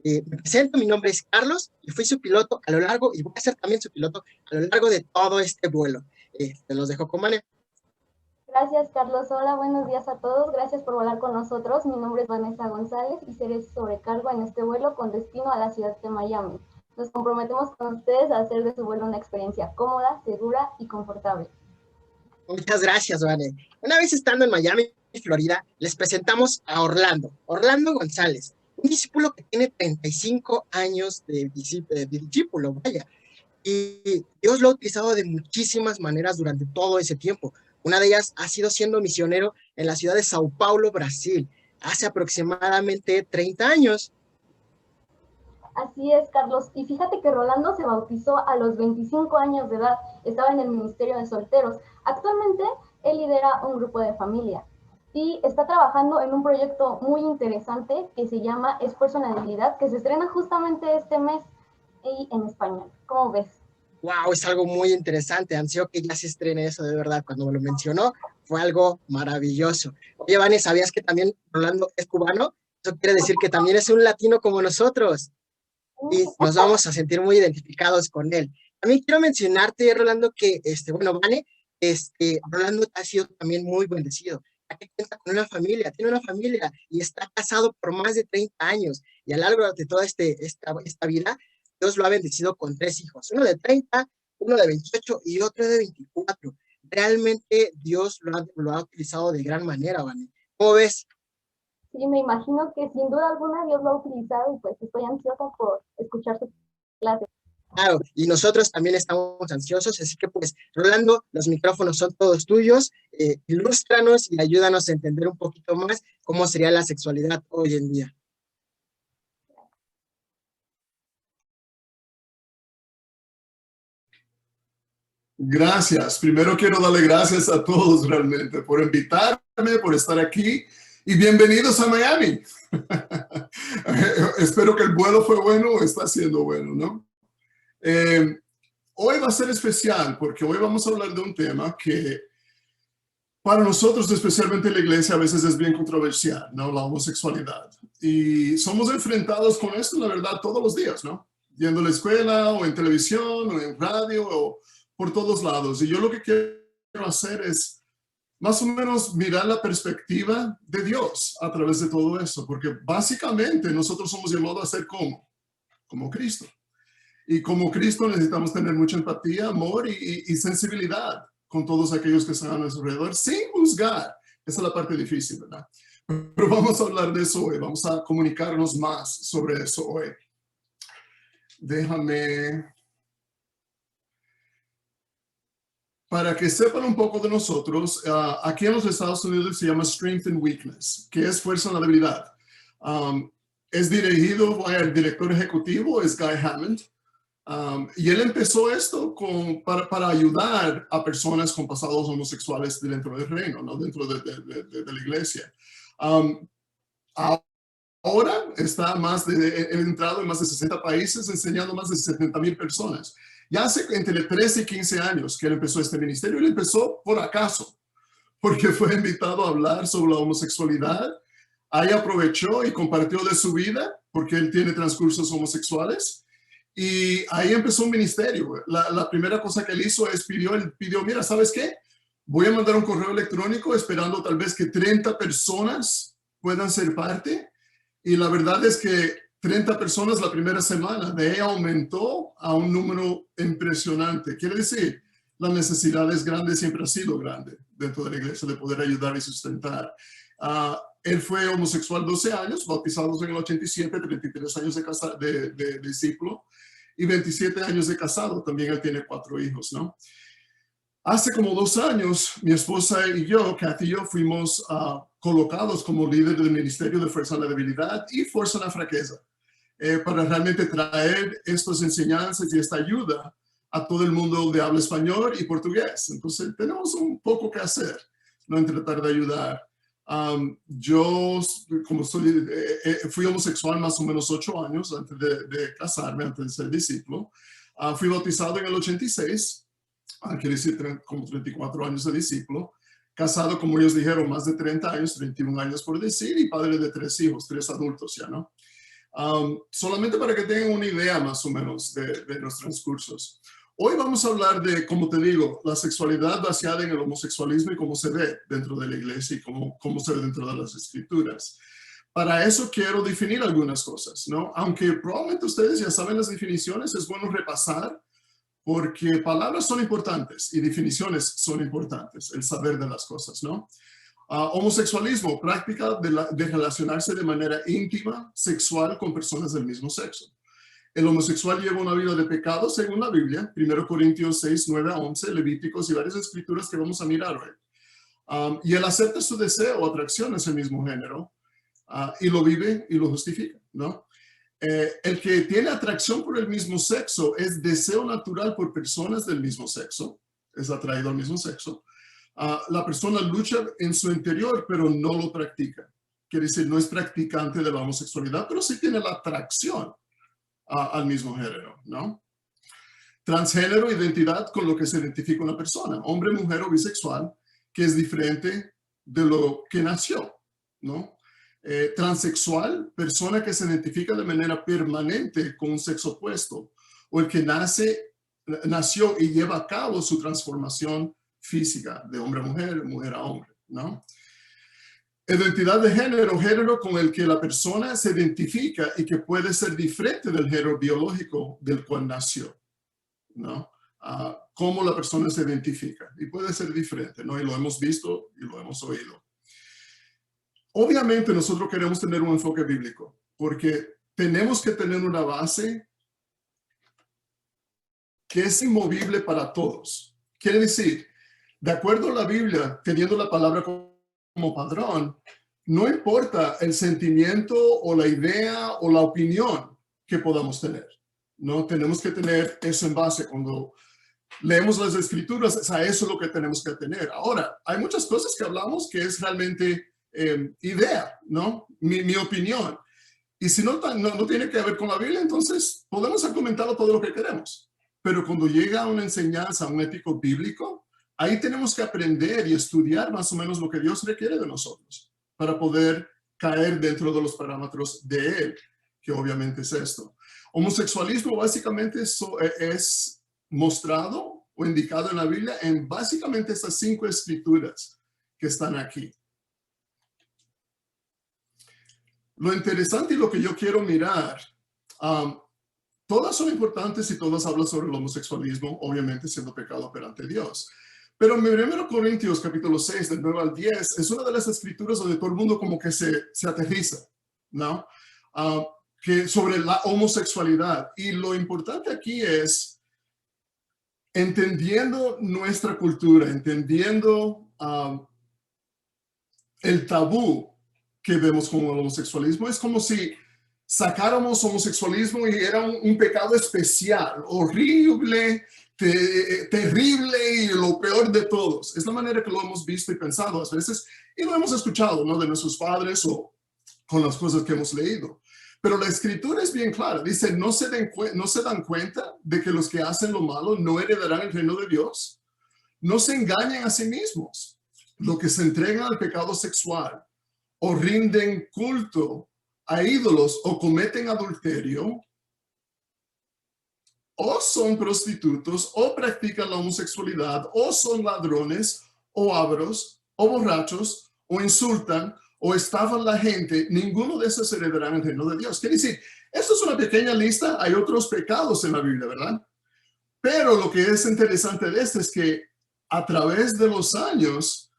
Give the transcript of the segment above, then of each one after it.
Me presento, mi nombre es Carlos y fui su piloto a lo largo, y voy a ser también su piloto a lo largo de todo este vuelo. Te los dejo con Vane. Gracias, Carlos. Hola, buenos días a todos. Gracias por volar con nosotros. Mi nombre es Vanessa González y seré su sobrecargo en este vuelo con destino a la ciudad de Miami. Nos comprometemos con ustedes a hacer de su vuelo una experiencia cómoda, segura y confortable. Muchas gracias, Vane. Una vez estando en Miami, Florida, les presentamos a Orlando González, un discípulo que tiene 35 años de discípulo, vaya. Y Dios lo ha utilizado de muchísimas maneras durante todo ese tiempo. Una de ellas ha sido siendo misionero en la ciudad de Sao Paulo, Brasil, hace aproximadamente 30 años. Así es, Carlos. Y fíjate que Rolando se bautizó a los 25 años de edad. Estaba en el Ministerio de Solteros. Actualmente, él lidera un grupo de familia y está trabajando en un proyecto muy interesante que se llama Esfuerzo en la Debilidad, que se estrena justamente este mes y en español. ¿Cómo ves? Wow, es algo muy interesante. Ansio que ya se estrene eso de verdad. Cuando me lo mencionó, fue algo maravilloso. Oye, Vane, ¿sabías que también Rolando es cubano? Eso quiere decir que también es un latino como nosotros y nos vamos a sentir muy identificados con él. También quiero mencionarte, Rolando, que, bueno, Vane, Rolando ha sido también muy bendecido. Ya que cuenta con una familia, tiene una familia y está casado por más de 30 años. Y a lo largo de toda esta vida, Dios lo ha bendecido con 3 hijos, uno de 30, uno de 28 y otro de 24. Realmente Dios lo ha utilizado de gran manera, Vane. ¿Cómo ves? Sí, me imagino que sin duda alguna Dios lo ha utilizado y pues estoy ansiosa por escuchar su clase. Claro, y nosotros también estamos ansiosos, así que pues, Rolando, los micrófonos son todos tuyos, ilústranos y ayúdanos a entender un poquito más cómo sería la sexualidad hoy en día. Gracias. Primero quiero darle gracias a todos realmente por invitarme, por estar aquí y bienvenidos a Miami. Espero que el vuelo fue bueno o está siendo bueno, ¿no? Hoy va a ser especial porque hoy vamos a hablar de un tema que para nosotros, especialmente en la iglesia, a veces es bien controversial, ¿no? La homosexualidad. Y somos enfrentados con esto, la verdad, todos los días, ¿no? Yendo a la escuela o en televisión o en radio o por todos lados. Y yo lo que quiero hacer es más o menos mirar la perspectiva de Dios a través de todo eso, porque básicamente nosotros somos llamados a ser como Cristo. Y como Cristo necesitamos tener mucha empatía, amor y sensibilidad con todos aquellos que están a nuestro alrededor, sin juzgar. Esa es la parte difícil, ¿verdad? Pero vamos a hablar de eso hoy, vamos a comunicarnos más sobre eso hoy. Déjame... Para que sepan un poco de nosotros, aquí en los Estados Unidos se llama Strength and Weakness, que es fuerza en la debilidad. Es dirigido por el director ejecutivo, es Guy Hammond. Y él empezó esto para ayudar a personas con pasados homosexuales dentro del reino, ¿no? Dentro de la iglesia. Ahora está entrado en más de 60 países, enseñando a más de 70,000 personas. Ya hace entre 13 y 15 años que él empezó este ministerio. Él empezó por acaso, porque fue invitado a hablar sobre la homosexualidad. Ahí aprovechó y compartió de su vida, porque él tiene transcursos homosexuales. Y ahí empezó un ministerio. La primera cosa que él hizo es pidió, mira, ¿sabes qué? Voy a mandar un correo electrónico esperando tal vez que 30 personas puedan ser parte. Y la verdad es que 30 personas la primera semana, de ahí aumentó a un número impresionante. Quiere decir, la necesidad es grande, siempre ha sido grande dentro de la iglesia de poder ayudar y sustentar. Él fue homosexual 12 años, bautizados en el 87, 33 años de discípulo y 27 años de casado. También él tiene 4 hijos, ¿no? Hace como 2 años, mi esposa y yo, Kathy y yo, fuimos colocados como líder del Ministerio de Fuerza en la Debilidad y Fuerza en la Fraqueza, para realmente traer estas enseñanzas y esta ayuda a todo el mundo de habla español y portugués. Entonces, tenemos un poco que hacer, ¿no? En tratar de ayudar. Yo, como fui homosexual más o menos 8 años antes de casarme, antes de ser discípulo. Fui bautizado en el 86. Quiere decir como 34 años de discípulo, casado, como ellos dijeron, más de 30 años, 31 años por decir, y padre de 3 hijos, 3 adultos ya, ¿no? Solamente para que tengan una idea más o menos de nuestros cursos. Hoy vamos a hablar de, como te digo, la sexualidad basada en el homosexualismo y cómo se ve dentro de la iglesia y cómo se ve dentro de las escrituras. Para eso quiero definir algunas cosas, ¿no? Aunque probablemente ustedes ya saben las definiciones, es bueno repasar porque palabras son importantes y definiciones son importantes, el saber de las cosas, ¿no? Homosexualismo, práctica de relacionarse de manera íntima, sexual con personas del mismo sexo. El homosexual lleva una vida de pecado según la Biblia, 1 Corintios 6, 9 a 11, Levíticos y varias escrituras que vamos a mirar hoy. Y él acepta su deseo o atracción a ese mismo género y lo vive y lo justifica, ¿no? El que tiene atracción por el mismo sexo es deseo natural por personas del mismo sexo, es atraído al mismo sexo. La persona lucha en su interior, pero no lo practica. Quiere decir, no es practicante de la homosexualidad, pero sí tiene la atracción al mismo género, ¿no? Transgénero, identidad con lo que se identifica una persona, hombre, mujer o bisexual, que es diferente de lo que nació, ¿no? Transexual, persona que se identifica de manera permanente con un sexo opuesto, o el que nació y lleva a cabo su transformación física de hombre a mujer, mujer a hombre, ¿no? Identidad de género, género con el que la persona se identifica y que puede ser diferente del género biológico del cual nació, ¿no? Cómo la persona se identifica y puede ser diferente, ¿no? Y lo hemos visto y lo hemos oído. Obviamente nosotros queremos tener un enfoque bíblico porque tenemos que tener una base que es inmovible para todos. Quiere decir, de acuerdo a la Biblia, teniendo la palabra como padrón, no importa el sentimiento o la idea o la opinión que podamos tener, ¿no? Tenemos que tener eso en base. Cuando leemos las escrituras, es a eso lo que tenemos que tener. Ahora, hay muchas cosas que hablamos que es realmente idea, ¿no? Mi opinión. Y si no tiene que ver con la Biblia, entonces podemos argumentarlo todo lo que queremos. Pero cuando llega a una enseñanza, un ético bíblico, ahí tenemos que aprender y estudiar más o menos lo que Dios requiere de nosotros para poder caer dentro de los parámetros de Él, que obviamente es esto. Homosexualismo básicamente es mostrado o indicado en la Biblia en básicamente estas 5 escrituras que están aquí. Lo interesante y lo que yo quiero mirar, todas son importantes y todas hablan sobre el homosexualismo, obviamente siendo pecado perante Dios. Pero en 1 Corintios capítulo 6, del 9 al 10, es una de las escrituras donde todo el mundo como que se aterriza, ¿no? Que sobre la homosexualidad. Y lo importante aquí es, entendiendo nuestra cultura, entendiendo el tabú que vemos con el homosexualismo, es como si sacáramos homosexualismo y era un pecado especial, horrible, terrible y lo peor de todos. Es la manera que lo hemos visto y pensado a veces y lo hemos escuchado, ¿no? De nuestros padres o con las cosas que hemos leído. Pero la escritura es bien clara. Dice, ¿no se dan cuenta de que los que hacen lo malo no heredarán el reino de Dios? No se engañen a sí mismos. Los que se entregan al pecado sexual o rinden culto a ídolos o cometen adulterio o son prostitutos o practican la homosexualidad o son ladrones o avaros o borrachos o insultan o estafan a la gente, ninguno de esos heredarán el reino de Dios. Quiere decir, esto es una pequeña lista, hay otros pecados en la Biblia, ¿verdad? Pero lo que es interesante de esto es que a través de los años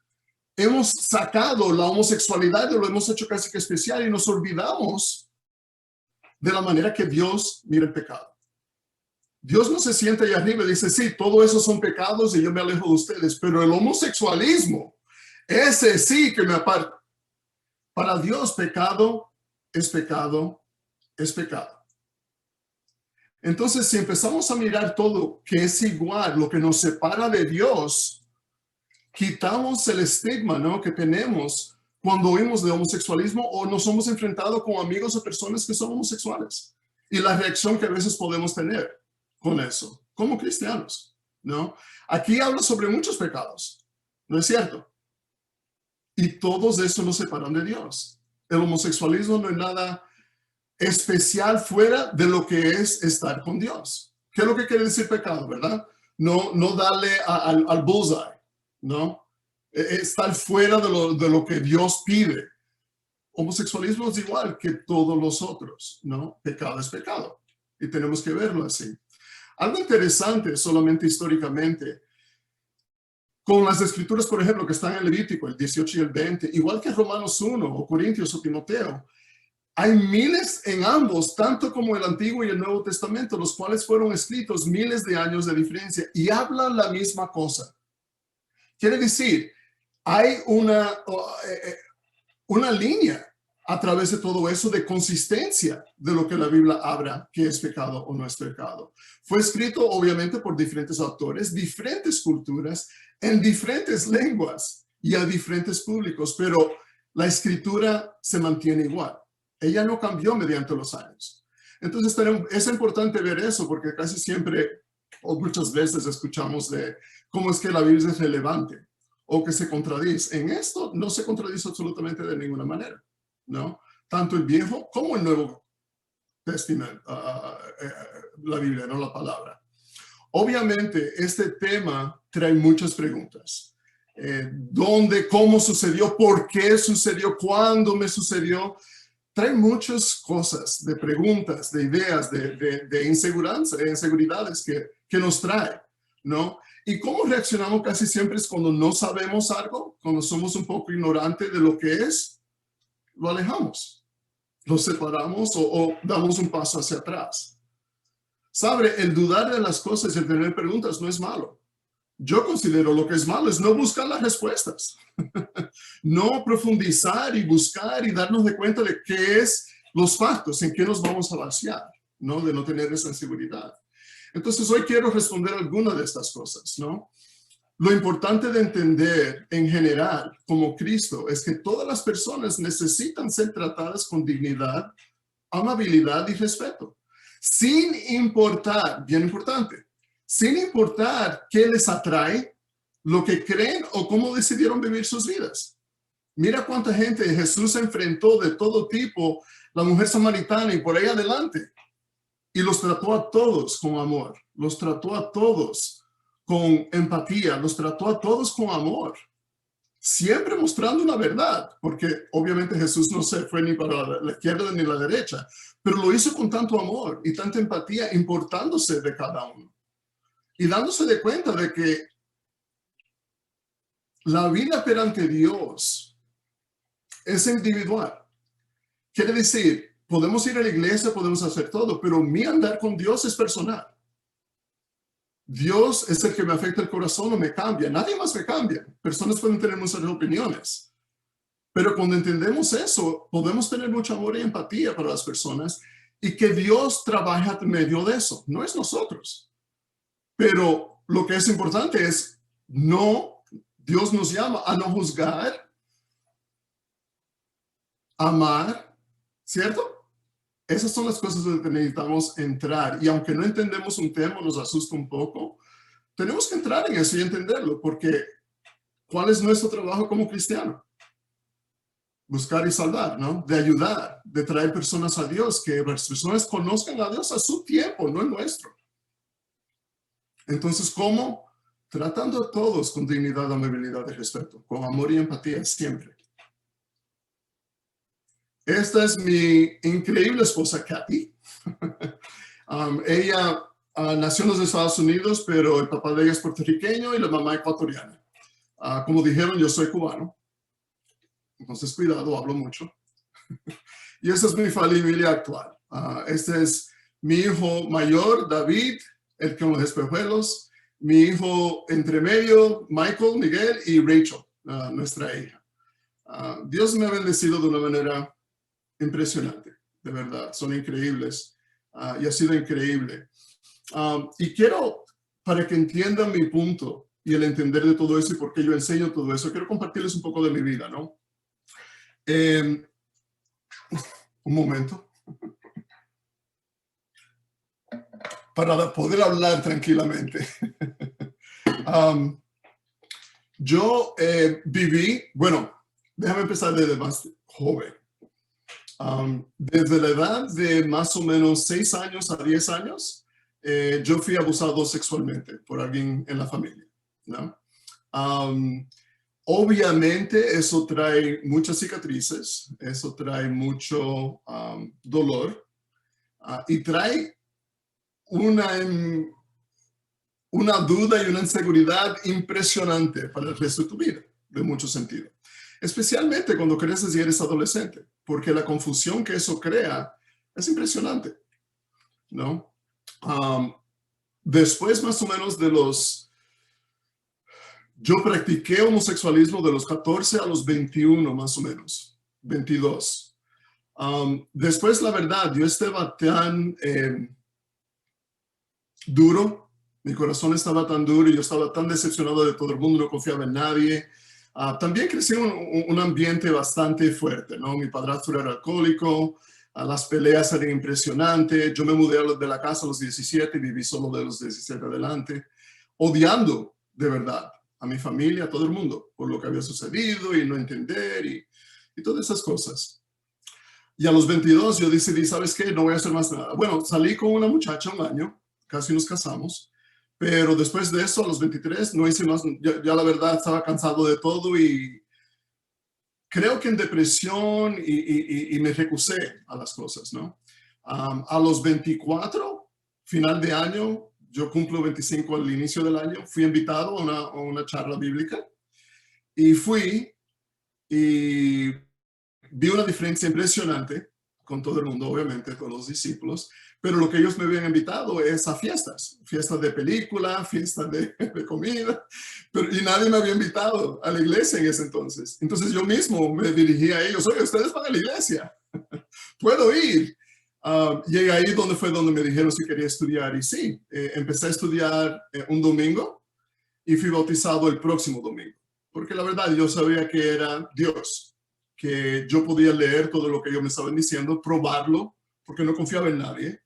hemos sacado la homosexualidad y lo hemos hecho casi que especial y nos olvidamos de la manera que Dios mira el pecado. Dios no se sienta ahí arriba y dice, sí, todo eso son pecados y yo me alejo de ustedes, pero el homosexualismo, ese sí que me aparta. Para Dios, pecado es pecado, es pecado. Entonces, si empezamos a mirar todo que es igual, lo que nos separa de Dios, quitamos el estigma, ¿no?, que tenemos cuando oímos de homosexualismo o nos hemos enfrentado con amigos o personas que son homosexuales. Y la reacción que a veces podemos tener con eso, como cristianos, ¿no? Aquí habla sobre muchos pecados, ¿no es cierto? Y todos esos nos separan de Dios. El homosexualismo no es nada especial fuera de lo que es estar con Dios. ¿Qué es lo que quiere decir pecado, verdad? No darle al bullseye, ¿no? Estar fuera de lo que Dios pide. Homosexualismo es igual que todos los otros, ¿no? Pecado es pecado y tenemos que verlo así. Algo interesante solamente históricamente, con las escrituras, por ejemplo, que están en Levítico, el 18 y el 20, igual que Romanos 1 o Corintios o Timoteo, hay miles en ambos, tanto como el Antiguo y el Nuevo Testamento, los cuales fueron escritos miles de años de diferencia y hablan la misma cosa. Quiere decir, hay una línea a través de todo eso de consistencia de lo que la Biblia habla que es pecado o no es pecado. Fue escrito obviamente por diferentes autores, diferentes culturas, en diferentes lenguas y a diferentes públicos, pero la escritura se mantiene igual. Ella no cambió mediante los años. Entonces es importante ver eso porque casi siempre o muchas veces escuchamos de cómo es que la Biblia es relevante o que se contradice. En esto no se contradice absolutamente de ninguna manera, ¿no? Tanto el Viejo como el Nuevo Testamento, la Biblia, no la palabra. Obviamente, este tema trae muchas preguntas. ¿Dónde? ¿Cómo sucedió? ¿Por qué sucedió? ¿Cuándo me sucedió? Trae muchas cosas, de preguntas, de ideas, de inseguridades que nos trae, ¿no? Y cómo reaccionamos casi siempre es cuando no sabemos algo, cuando somos un poco ignorantes de lo que es, lo alejamos, lo separamos o damos un paso hacia atrás. ¿Sabe? El dudar de las cosas y el tener preguntas no es malo. Yo considero lo que es malo es no buscar las respuestas, no profundizar y buscar y darnos de cuenta de qué es los factos, en qué nos vamos a vaciar, ¿no? De no tener esa seguridad. Entonces hoy quiero responder algunas de estas cosas, ¿no? Lo importante de entender en general como Cristo es que todas las personas necesitan ser tratadas con dignidad, amabilidad y respeto, sin importar, bien importante, sin importar qué les atrae, lo que creen o cómo decidieron vivir sus vidas. Mira cuánta gente Jesús enfrentó de todo tipo, la mujer samaritana y por ahí adelante, y los trató a todos con amor, los trató a todos con empatía, los trató a todos con amor, siempre mostrando una verdad, porque obviamente Jesús no se fue ni para la izquierda ni la derecha, pero lo hizo con tanto amor y tanta empatía, importándose de cada uno y dándose de cuenta de que la vida perante Dios es individual. Quiere decir, podemos ir a la iglesia, podemos hacer todo, pero mi andar con Dios es personal. Dios es el que me afecta el corazón o me cambia. Nadie más me cambia. Personas pueden tener muchas opiniones. Pero cuando entendemos eso, podemos tener mucho amor y empatía para las personas y que Dios trabaja en medio de eso. No es nosotros. Pero lo que es importante es Dios nos llama a no juzgar, amar, ¿cierto? Esas son las cosas en las que necesitamos entrar. Y aunque no entendemos un tema, nos asusta un poco, tenemos que entrar en eso y entenderlo, porque ¿cuál es nuestro trabajo como cristiano? Buscar y salvar, ¿no? De ayudar, de traer personas a Dios, que las personas conozcan a Dios a su tiempo, no el nuestro. Entonces, ¿cómo? Tratando a todos con dignidad, amabilidad y respeto, con amor y empatía siempre. Esta es mi increíble esposa, Kathy. Ella nació en los Estados Unidos, pero el papá de ella es puertorriqueño y la mamá ecuatoriana. Como dijeron, yo soy cubano. Entonces, cuidado, hablo mucho. Y esa es mi familia actual. Este es mi hijo mayor, David, el con los espejuelos. Mi hijo entre medio, Michael, Miguel y Rachel, nuestra hija. Dios me ha bendecido de una manera impresionante, de verdad, son increíbles y ha sido increíble. Y quiero, para que entiendan mi punto y el entender de todo eso y por qué yo enseño todo eso, quiero compartirles un poco de mi vida, ¿no? Un momento. Para poder hablar tranquilamente. Yo viví, bueno, déjame empezar desde más joven. Desde la edad de más o menos 6 años a 10 años, yo fui abusado sexualmente por alguien en la familia, ¿no? Obviamente eso trae muchas cicatrices, eso trae mucho dolor y trae una duda y una inseguridad impresionante para el resto de tu vida, de mucho sentido. Especialmente cuando creces y eres adolescente, porque la confusión que eso crea es impresionante, ¿no? Después más o menos yo practiqué homosexualismo de los 14 a los 21 más o menos, 22. Después, la verdad, yo estaba tan duro, mi corazón estaba tan duro y yo estaba tan decepcionado de todo el mundo, no confiaba en nadie. También crecí en un ambiente bastante fuerte, ¿no? Mi padrastro era alcohólico, las peleas eran impresionantes. Yo me mudé de la casa a los 17 y viví solo de los 17 adelante, odiando de verdad a mi familia, a todo el mundo, por lo que había sucedido y no entender y todas esas cosas. Y a los 22 yo decidí, ¿sabes qué? No voy a hacer más nada. Bueno, salí con una muchacha un año, casi nos casamos, pero después de eso, a los 23, no hice más. Ya la verdad estaba cansado de todo y creo que en depresión y me recusé a las cosas, ¿no? A los 24, final de año, yo cumplo 25 al inicio del año, fui invitado a una charla bíblica y fui y vi una diferencia impresionante con todo el mundo, obviamente, con los discípulos, pero lo que ellos me habían invitado es a fiestas de película, fiestas de comida, y nadie me había invitado a la iglesia en ese entonces. Entonces yo mismo me dirigí a ellos, oye, ustedes van a la iglesia, ¿puedo ir? Llegué ahí donde me dijeron si quería estudiar y sí, empecé a estudiar un domingo y fui bautizado el próximo domingo, porque la verdad yo sabía que era Dios, que yo podía leer todo lo que ellos me estaban diciendo, probarlo, porque no confiaba en nadie,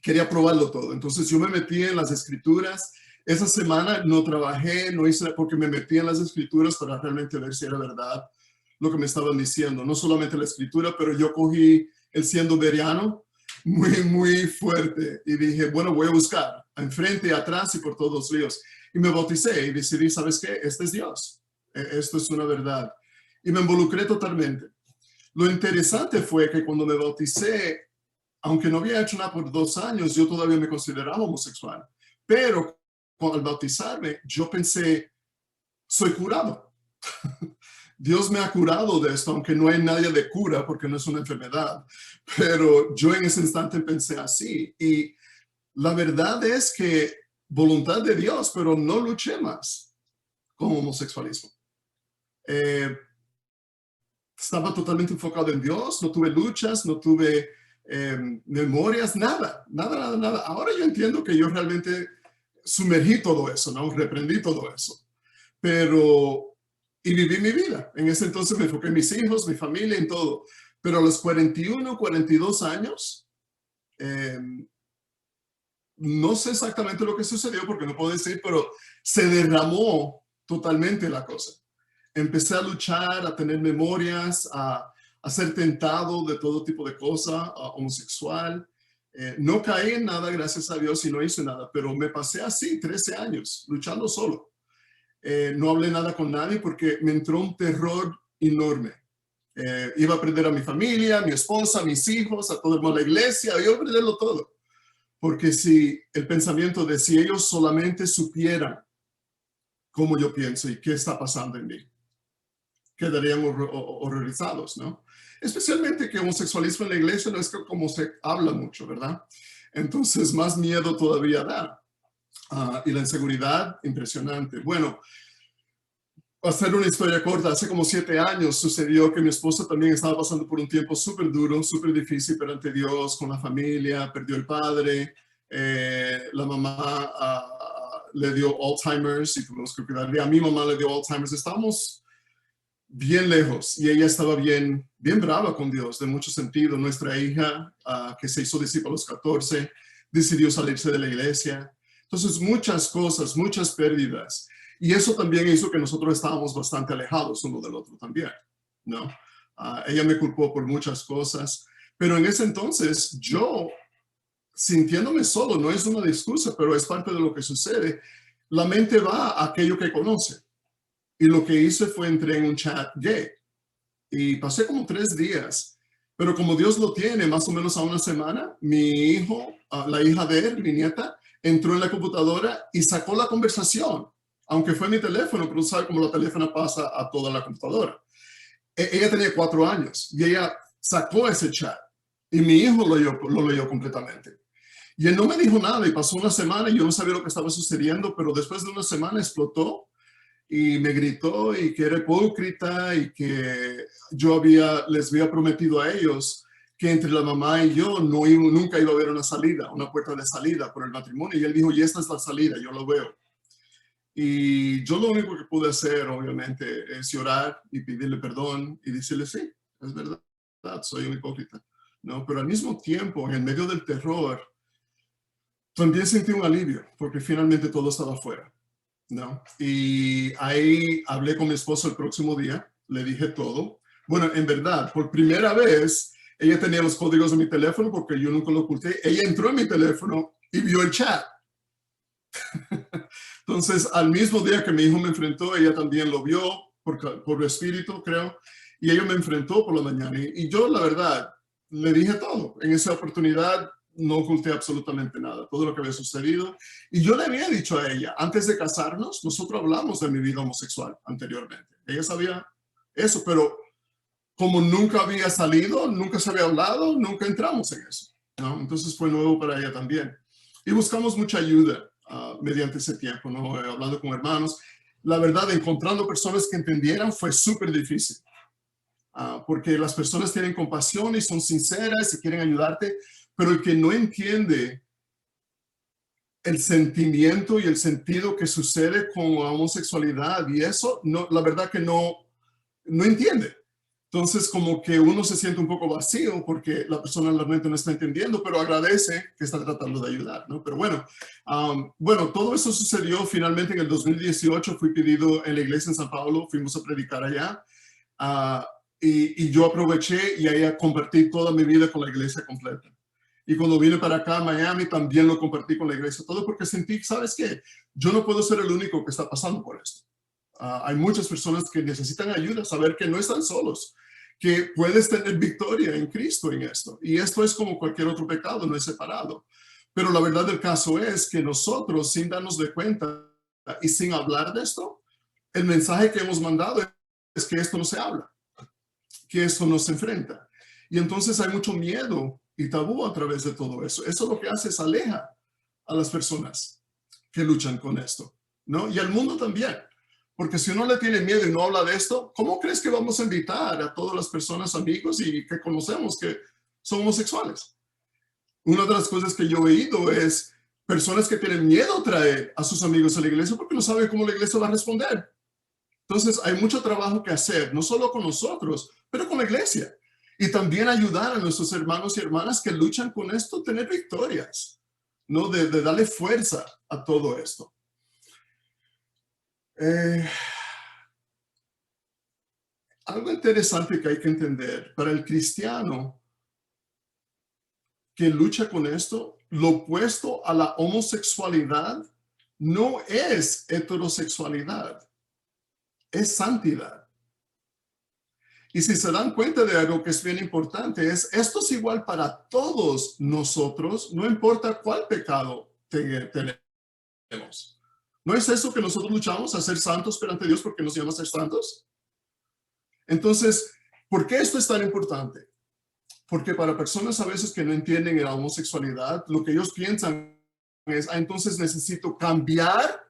quería probarlo todo. Entonces yo me metí en las escrituras. Esa semana no trabajé, no hice, porque me metí en las escrituras para realmente ver si era verdad lo que me estaban diciendo. No solamente la escritura, pero yo cogí el siendo beriano muy fuerte y dije, bueno, voy a buscar enfrente, atrás y por todos los ríos. Y me bauticé y decidí, ¿sabes qué? Este es Dios. Esto es una verdad. Y me involucré totalmente. Lo interesante fue que cuando me bauticé, aunque no había hecho nada por 2 años, yo todavía me consideraba homosexual. Pero al bautizarme, yo pensé, soy curado. Dios me ha curado de esto, aunque no hay nadie de cura porque no es una enfermedad. Pero yo en ese instante pensé así. Y la verdad es que voluntad de Dios, pero no luché más con homosexualismo. Estaba totalmente enfocado en Dios, no tuve luchas, no tuve memorias, nada. Ahora yo entiendo que yo realmente sumergí todo eso, ¿no? Reprendí todo eso. Y viví mi vida. En ese entonces me enfoqué en mis hijos, mi familia, en todo. Pero a los 41, 42 años, no sé exactamente lo que sucedió porque no puedo decir, pero se derramó totalmente la cosa. Empecé a luchar, a tener memorias, a ser tentado de todo tipo de cosas, homosexual. No caí en nada, gracias a Dios, y no hice nada, pero me pasé así 13 años, luchando solo. No hablé nada con nadie porque me entró un terror enorme. Iba a perder a mi familia, a mi esposa, a mis hijos, a todo el mundo, a la iglesia, iba a perderlo todo. Porque si el pensamiento de si ellos solamente supieran cómo yo pienso y qué está pasando en mí, quedarían horrorizados, ¿no? Especialmente que homosexualismo en la iglesia no es como se habla mucho, ¿verdad? Entonces más miedo todavía da. Y la inseguridad, impresionante. Bueno, para hacer una historia corta, hace como 7 años sucedió que mi esposa también estaba pasando por un tiempo súper duro, súper difícil, pero ante Dios, con la familia, perdió el padre, la mamá le dio Alzheimer's y tuvimos que cuidarle. A mi mamá le dio Alzheimer's. Estábamos bien lejos y ella estaba bien brava con Dios, de mucho sentido. Nuestra hija, que se hizo discípula a los 14, decidió salirse de la iglesia. Entonces, muchas cosas, muchas pérdidas. Y eso también hizo que nosotros estábamos bastante alejados uno del otro también, ¿no? Ella me culpó por muchas cosas, pero en ese entonces yo, sintiéndome solo, no es una excusa, pero es parte de lo que sucede, la mente va a aquello que conoce. Y lo que hice fue entré en un chat gay y pasé como 3 días. Pero como Dios lo tiene, más o menos a una semana, mi hijo, la hija de él, mi nieta, entró en la computadora y sacó la conversación, aunque fue mi teléfono, pero sabe cómo la teléfono pasa a toda la computadora. Ella tenía 4 años y ella sacó ese chat y mi hijo lo leyó completamente. Y él no me dijo nada y pasó una semana y yo no sabía lo que estaba sucediendo, pero después de una semana explotó y me gritó y que era hipócrita y que yo les había prometido a ellos que entre la mamá y yo nunca iba a haber una salida, una puerta de salida por el matrimonio. Y él dijo, y esta es la salida, yo lo veo. Y yo lo único que pude hacer, obviamente, es llorar y pedirle perdón y decirle, sí, es verdad, soy un hipócrita, ¿no? Pero al mismo tiempo, en el medio del terror, también sentí un alivio, porque finalmente todo estaba afuera, ¿no? Y ahí hablé con mi esposo el próximo día, le dije todo. Bueno, en verdad, por primera vez, ella tenía los códigos de mi teléfono porque yo nunca lo oculté. Ella entró en mi teléfono y vio el chat. Entonces, al mismo día que mi hijo me enfrentó, ella también lo vio por espíritu, creo, y ella me enfrentó por la mañana. Y yo, la verdad, le dije todo. En esa oportunidad no oculté absolutamente nada, todo lo que había sucedido. Y yo le había dicho a ella, antes de casarnos, nosotros hablamos de mi vida homosexual anteriormente. Ella sabía eso, pero como nunca había salido, nunca se había hablado, nunca entramos en eso, ¿no? Entonces fue nuevo para ella también. Y buscamos mucha ayuda mediante ese tiempo, ¿no? Hablando con hermanos. La verdad, encontrando personas que entendieran fue súper difícil. Porque las personas tienen compasión y son sinceras y quieren ayudarte, pero el que no entiende el sentimiento y el sentido que sucede con la homosexualidad y eso, no, la verdad que no entiende. Entonces, como que uno se siente un poco vacío porque la persona realmente no está entendiendo, pero agradece que está tratando de ayudar, ¿no? Pero bueno, todo eso sucedió finalmente en el 2018. Fui pedido en la iglesia en San Pablo, fuimos a predicar allá. Y yo aproveché y ahí compartí toda mi vida con la iglesia completa. Y cuando vine para acá a Miami también lo compartí con la iglesia, todo porque sentí, ¿sabes qué? Yo no puedo ser el único que está pasando por esto. Hay muchas personas que necesitan ayuda, saber que no están solos, que puedes tener victoria en Cristo en esto. Y esto es como cualquier otro pecado, no es separado. Pero la verdad del caso es que nosotros, sin darnos de cuenta y sin hablar de esto, el mensaje que hemos mandado es que esto no se habla, que esto no se enfrenta. Y entonces hay mucho miedo y tabú a través de todo eso. Eso lo que hace es aleja a las personas que luchan con esto, ¿no? Y al mundo también. Porque si uno le tiene miedo y no habla de esto, ¿cómo crees que vamos a invitar a todas las personas, amigos y que conocemos que son homosexuales? Una de las cosas que yo he oído es personas que tienen miedo a traer a sus amigos a la iglesia porque no saben cómo la iglesia va a responder. Entonces hay mucho trabajo que hacer, no solo con nosotros, pero con la iglesia. Y también ayudar a nuestros hermanos y hermanas que luchan con esto, tener victorias, ¿no? De darle fuerza a todo esto. Algo interesante que hay que entender, para el cristiano que lucha con esto, lo opuesto a la homosexualidad no es heterosexualidad, es santidad. Y si se dan cuenta de algo que es bien importante, esto es igual para todos nosotros, no importa cuál pecado tenemos. ¿No es eso que nosotros luchamos a ser santos delante de Dios porque nos llama a ser santos? Entonces, ¿por qué esto es tan importante? Porque para personas a veces que no entienden la homosexualidad, lo que ellos piensan es, entonces necesito cambiar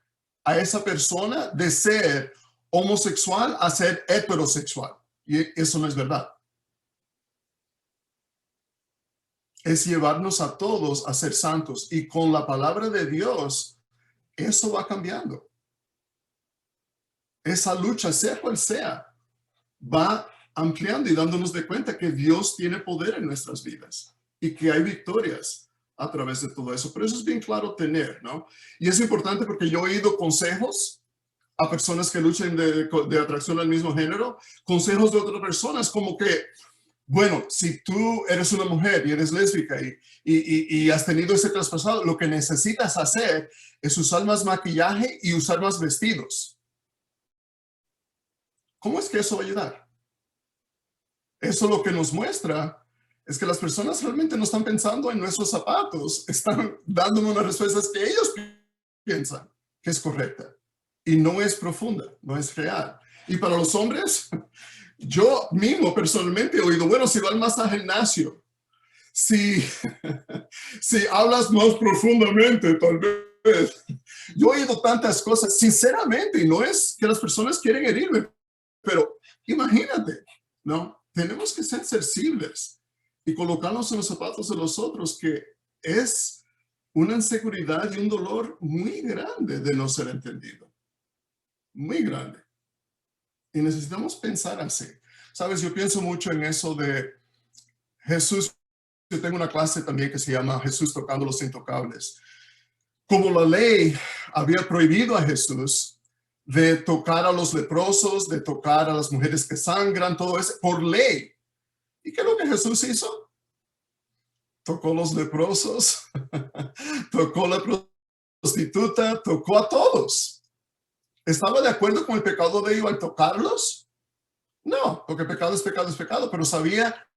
a esa persona de ser homosexual a ser heterosexual. Y eso no es verdad. Es llevarnos a todos a ser santos. Y con la palabra de Dios, eso va cambiando. Esa lucha, sea cual sea, va ampliando y dándonos de cuenta que Dios tiene poder en nuestras vidas y que hay victorias a través de todo eso. Pero eso es bien claro tener, ¿no? Y es importante porque yo he oído consejos a personas que luchan de atracción al mismo género, consejos de otras personas como que, bueno, si tú eres una mujer y eres lésbica y has tenido ese traspasado, lo que necesitas hacer es usar más maquillaje y usar más vestidos. ¿Cómo es que eso va a ayudar? Eso lo que nos muestra es que las personas realmente no están pensando en nuestros zapatos, están dándonos unas respuestas que ellos piensan que es correcta. Y no es profunda, no es real. Y para los hombres, yo mismo personalmente he oído, bueno, si vas más al gimnasio, si hablas más profundamente, tal vez. Yo he oído tantas cosas, sinceramente, y no es que las personas quieren herirme, pero imagínate, ¿no? Tenemos que ser sensibles y colocarnos en los zapatos de los otros, que es una inseguridad y un dolor muy grande de no ser entendido. Muy grande. Y necesitamos pensar así. Sabes, yo pienso mucho en eso de Jesús. Yo tengo una clase también que se llama Jesús tocando los intocables. Como la ley había prohibido a Jesús de tocar a los leprosos, de tocar a las mujeres que sangran, todo eso, por ley. ¿Y qué es lo que Jesús hizo? Tocó a los leprosos, tocó a la prostituta, tocó a todos. ¿Estaba de acuerdo con el pecado de ellos al tocarlos? No, porque pecado es pecado es pecado, pero sabía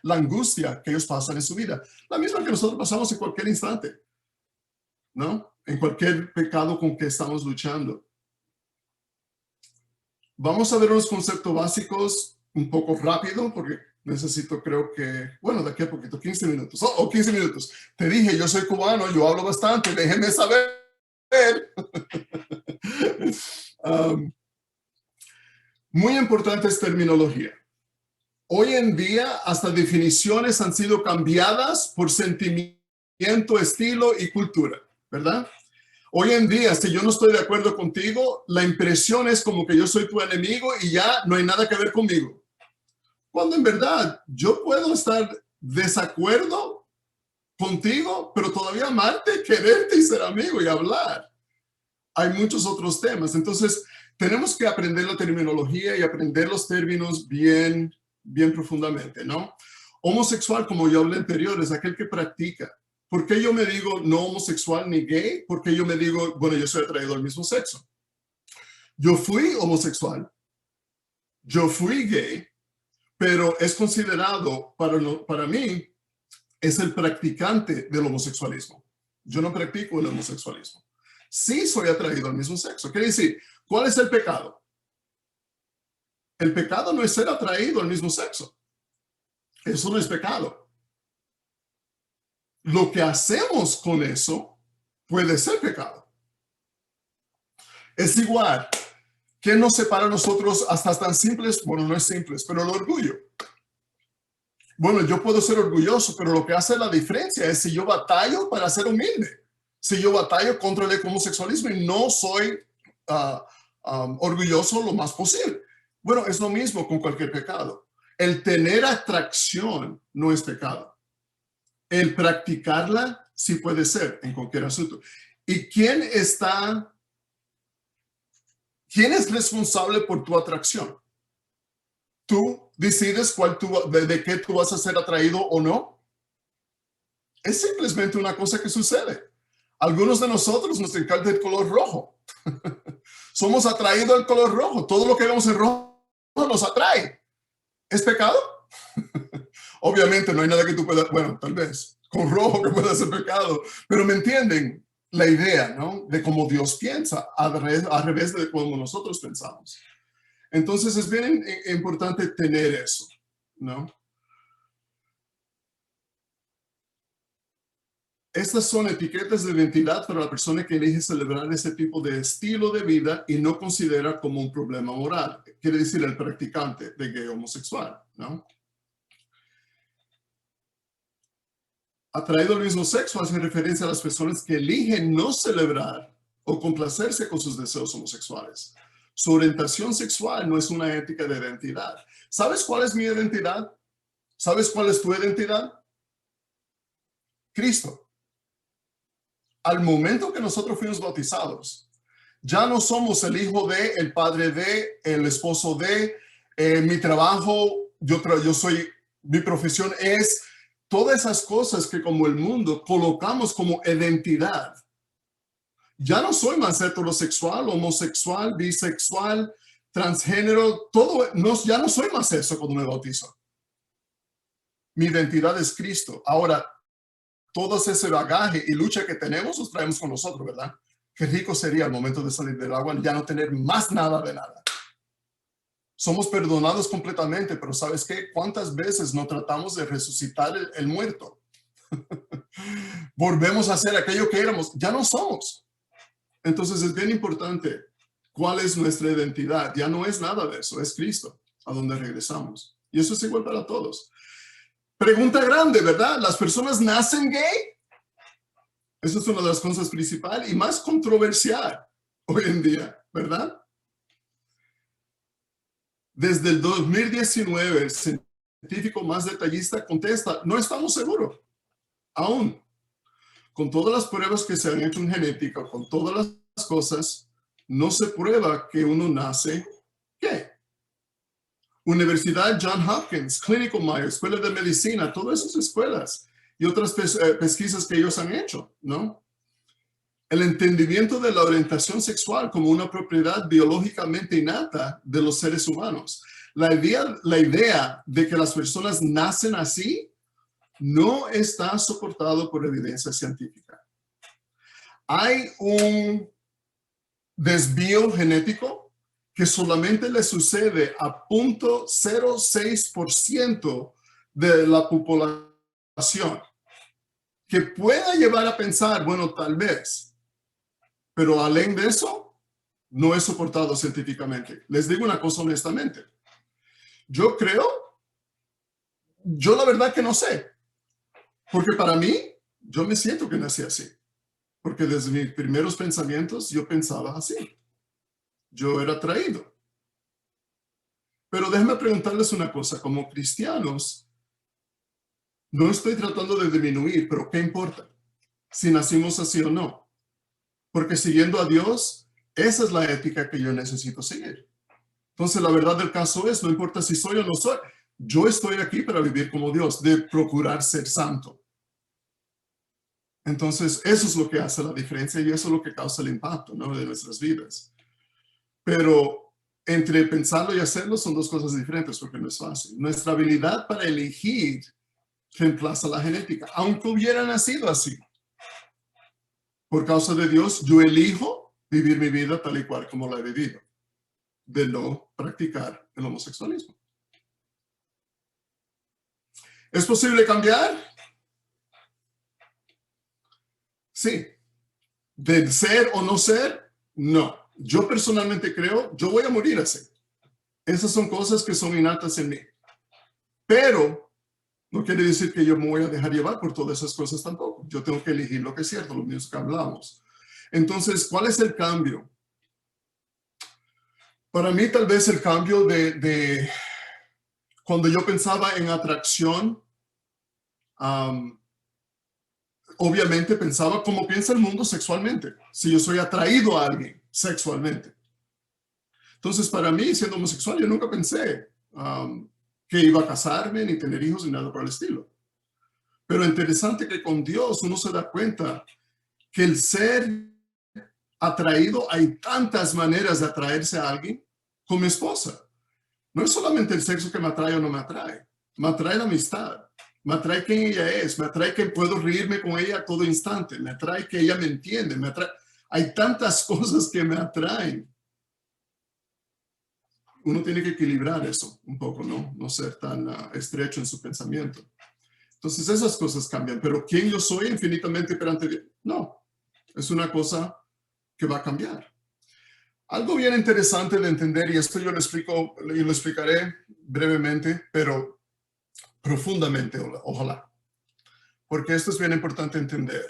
la angustia que ellos pasan en su vida. La misma que nosotros pasamos en cualquier instante, ¿no? En cualquier pecado con que estamos luchando. Vamos a ver unos conceptos básicos un poco rápido, porque necesito, creo que, bueno, de aquí a poquito, 15 minutos. Oh, 15 minutos. Te dije, yo soy cubano, yo hablo bastante, déjenme saber. Muy importante es terminología. Hoy en día, hasta definiciones han sido cambiadas por sentimiento, estilo y cultura, ¿verdad? Hoy en día, si yo no estoy de acuerdo contigo, la impresión es como que yo soy tu enemigo y ya no hay nada que ver conmigo. Cuando en verdad yo puedo estar desacuerdo contigo, pero todavía amarte, quererte y ser amigo y hablar. Hay muchos otros temas. Entonces, tenemos que aprender la terminología y aprender los términos bien profundamente, ¿no? Homosexual, como yo hablé anterior, es aquel que practica. ¿Por qué yo me digo no homosexual ni gay? Porque yo me digo, bueno, yo soy atraído al mismo sexo. Yo fui homosexual, yo fui gay, pero es considerado, para mí, es el practicante del homosexualismo. Yo no practico el homosexualismo. Sí soy atraído al mismo sexo. Quiere decir, ¿cuál es el pecado? El pecado no es ser atraído al mismo sexo. Eso no es pecado. Lo que hacemos con eso puede ser pecado. Es igual. ¿Qué nos separa a nosotros hasta tan simples? Bueno, no es simples, pero el orgullo. Bueno, yo puedo ser orgulloso, pero lo que hace la diferencia es si yo batallo para ser humilde. Si yo batallo contra el homosexualismo y no soy orgulloso lo más posible. Bueno, es lo mismo con cualquier pecado. El tener atracción no es pecado. El practicarla sí puede ser en cualquier asunto. ¿Y quién es responsable por tu atracción? ¿Tú decides de qué tú vas a ser atraído o no? Es simplemente una cosa que sucede. Algunos de nosotros nos encanta el color rojo. Somos atraídos al color rojo. Todo lo que vemos en rojo nos atrae. ¿Es pecado? Obviamente no hay nada que tú puedas, bueno, tal vez con rojo que pueda ser pecado, pero me entienden la idea, ¿no? De cómo Dios piensa, al revés de cómo nosotros pensamos. Entonces es bien importante tener eso, ¿no? Estas son etiquetas de identidad para la persona que elige celebrar ese tipo de estilo de vida y no considera como un problema moral. Quiere decir el practicante de gay homosexual, ¿no? Atraído al mismo sexo hace referencia a las personas que eligen no celebrar o complacerse con sus deseos homosexuales. Su orientación sexual no es una ética de identidad. ¿Sabes cuál es mi identidad? ¿Sabes cuál es tu identidad? Cristo. Al momento que nosotros fuimos bautizados, Ya no somos el hijo de, el padre de, el esposo de, mi trabajo, yo soy, mi profesión es, todas esas cosas que como el mundo colocamos como identidad. Ya no soy más heterosexual, homosexual, bisexual, transgénero, todo, no, ya no soy más eso cuando me bautizo. Mi identidad es Cristo. Ahora, todo ese bagaje y lucha que tenemos, los traemos con nosotros, ¿verdad? Qué rico sería al momento de salir del agua ya no tener más nada de nada. Somos perdonados completamente, pero ¿sabes qué? ¿Cuántas veces no tratamos de resucitar el muerto? Volvemos a ser aquello que éramos. Ya no somos. Entonces es bien importante cuál es nuestra identidad. Ya no es nada de eso, es Cristo, a donde regresamos. Y eso es igual para todos. Pregunta grande, ¿verdad? ¿Las personas nacen gay? Esa es una de las cosas principales y más controversial hoy en día, ¿verdad? Desde el 2019, el científico más detallista contesta, no estamos seguros, aún. Con todas las pruebas que se han hecho en genética, con todas las cosas, no se prueba que uno nace gay. Universidad Johns Hopkins, Clinical Mayo, Escuela de Medicina, todas esas escuelas y otras pesquisas que ellos han hecho, ¿no? El entendimiento de la orientación sexual como una propiedad biológicamente innata de los seres humanos. La idea de que las personas nacen así no está soportado por evidencia científica. Hay un desvío genético que solamente le sucede a 0.06% de la población, que pueda llevar a pensar, bueno, tal vez, pero além de eso, no es soportado científicamente. Les digo una cosa honestamente. Yo la verdad que no sé, porque para mí, yo me siento que nací así, porque desde mis primeros pensamientos yo pensaba así. Yo era atraído. Pero déjenme preguntarles una cosa, como cristianos, no estoy tratando de disminuir, pero ¿qué importa? Si nacimos así o no. Porque siguiendo a Dios, esa es la ética que yo necesito seguir. Entonces, la verdad del caso es, no importa si soy o no soy, yo estoy aquí para vivir como Dios, de procurar ser santo. Entonces, eso es lo que hace la diferencia y eso es lo que causa el impacto, ¿no?, de nuestras vidas. Pero entre pensarlo y hacerlo son dos cosas diferentes porque no es fácil. Nuestra habilidad para elegir reemplaza la genética, aunque hubiera nacido así. Por causa de Dios, yo elijo vivir mi vida tal y cual como la he vivido, de no practicar el homosexualismo. ¿Es posible cambiar? Sí. ¿De ser o no ser? No. Yo personalmente creo, yo voy a morir así. Esas son cosas que son innatas en mí. Pero no quiere decir que yo me voy a dejar llevar por todas esas cosas tampoco. Yo tengo que elegir lo que es cierto, lo mismo que hablamos. Entonces, ¿cuál es el cambio? Para mí, tal vez el cambio de cuando yo pensaba en atracción, obviamente pensaba como piensa el mundo sexualmente. Si yo soy atraído a alguien sexualmente. Entonces, para mí, siendo homosexual, yo nunca pensé que iba a casarme, ni tener hijos, ni nada por el estilo. Pero interesante que con Dios uno se da cuenta que el ser atraído, hay tantas maneras de atraerse a alguien. Con mi esposa, no es solamente el sexo que me atrae o no me atrae la amistad, me atrae quién ella es, me atrae que puedo reírme con ella a todo instante, me atrae que ella me entiende, hay tantas cosas que me atraen. Uno tiene que equilibrar eso un poco, no ser tan estrecho en su pensamiento. Entonces esas cosas cambian, pero ¿quién yo soy infinitamente perante Dios? No, es una cosa que va a cambiar. Algo bien interesante de entender, y esto yo lo explico y lo explicaré brevemente, pero profundamente, ojalá, porque esto es bien importante entender.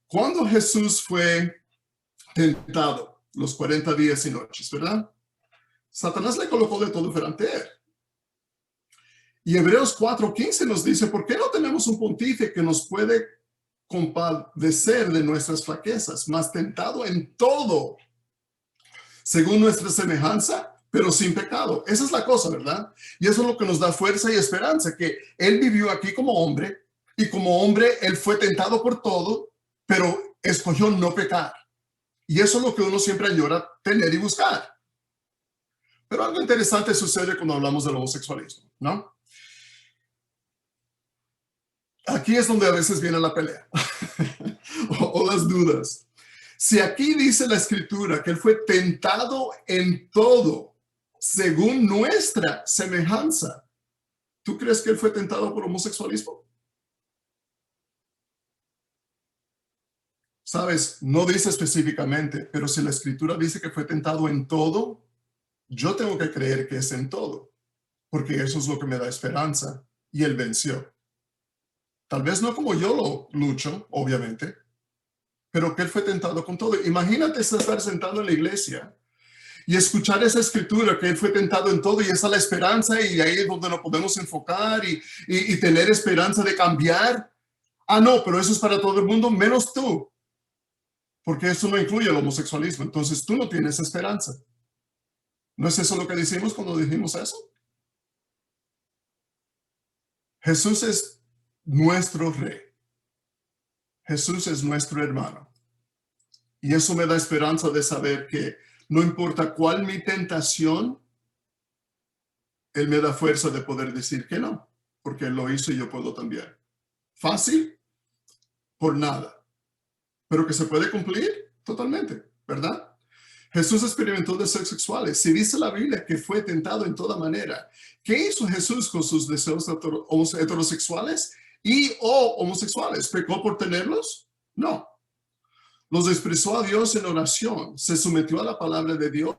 Cuando Jesús fue tentado, los 40 días y noches, ¿verdad? Satanás le colocó de todo delante de él. Y Hebreos 4:15 nos dice, ¿por qué no tenemos un pontífice que nos puede compadecer de nuestras flaquezas, más tentado en todo, según nuestra semejanza, pero sin pecado. Esa es la cosa, ¿verdad? Y eso es lo que nos da fuerza y esperanza, que Él vivió aquí como hombre, y como hombre Él fue tentado por todo, pero escogió no pecar. Y eso es lo que uno siempre añora tener y buscar. Pero algo interesante sucede cuando hablamos del homosexualismo, ¿no? Aquí es donde a veces viene la pelea o las dudas. Si aquí dice la Escritura que Él fue tentado en todo, según nuestra semejanza, ¿tú crees que Él fue tentado por homosexualismo? Sabes, no dice específicamente, pero si la Escritura dice que fue tentado en todo, yo tengo que creer que es en todo, porque eso es lo que me da esperanza, y Él venció. Tal vez no como yo lo lucho, obviamente, pero que Él fue tentado con todo. Imagínate estar sentado en la iglesia y escuchar esa escritura que Él fue tentado en todo, y esa es la esperanza, y ahí es donde nos podemos enfocar y tener esperanza de cambiar. Ah, no, pero eso es para todo el mundo, menos tú, porque eso no incluye el homosexualismo. Entonces tú no tienes esperanza. ¿No es eso lo que decimos cuando dijimos eso? Jesús es nuestro rey. Jesús es nuestro hermano. Y eso me da esperanza de saber que no importa cuál mi tentación, Él me da fuerza de poder decir que no, porque Él lo hizo y yo puedo también. Fácil, por nada, pero que se puede cumplir totalmente, ¿verdad? Jesús experimentó deseos sexuales. Si dice la Biblia que fue tentado en toda manera, ¿qué hizo Jesús con sus deseos heterosexuales y o homosexuales? ¿Pecó por tenerlos? No. Los expresó a Dios en oración, se sometió a la palabra de Dios,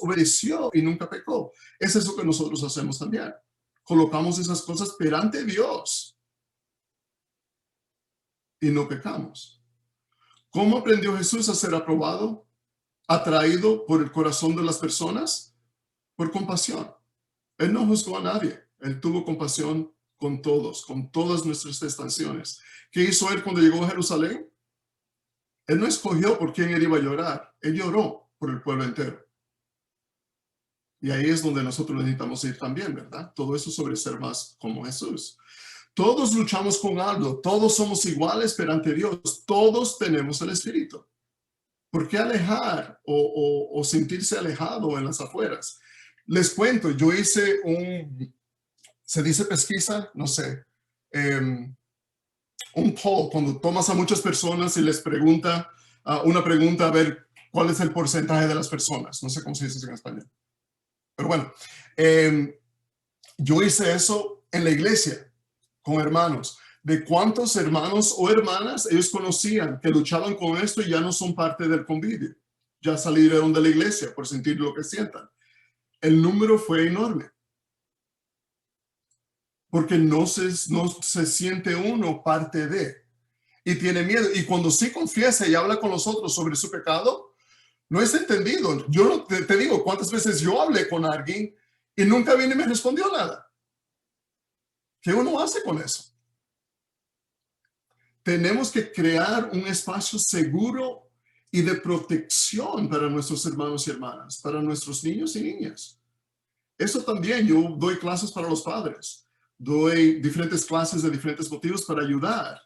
obedeció y nunca pecó. Es eso que nosotros hacemos también. Colocamos esas cosas perante Dios y no pecamos. ¿Cómo aprendió Jesús a ser aprobado? Atraído por el corazón de las personas, por compasión. Él no juzgó a nadie. Él tuvo compasión con todos, con todas nuestras tentaciones. ¿Qué hizo Él cuando llegó a Jerusalén? Él no escogió por quién Él iba a llorar. Él lloró por el pueblo entero. Y ahí es donde nosotros necesitamos ir también, ¿verdad? Todo eso sobre ser más como Jesús. Todos luchamos con algo. Todos somos iguales perante Dios. Todos tenemos el Espíritu. ¿Por qué alejar o sentirse alejado en las afueras? Les cuento, yo hice se dice pesquisa, no sé, un poll, cuando tomas a muchas personas y les pregunta una pregunta a ver cuál es el porcentaje de las personas. No sé cómo se dice eso en español. Pero bueno, yo hice eso en la iglesia con hermanos. De cuántos hermanos o hermanas ellos conocían que luchaban con esto y ya no son parte del convivio. Ya salieron de la iglesia por sentir lo que sientan. El número fue enorme. Porque no se siente uno parte de. Y tiene miedo. Y cuando sí confiesa y habla con los otros sobre su pecado, no es entendido. Yo no te digo cuántas veces yo hablé con alguien y nunca vino y me respondió nada. ¿Qué uno hace con eso? Tenemos que crear un espacio seguro y de protección para nuestros hermanos y hermanas, para nuestros niños y niñas. Eso también, yo doy clases para los padres, doy diferentes clases de diferentes motivos para ayudar.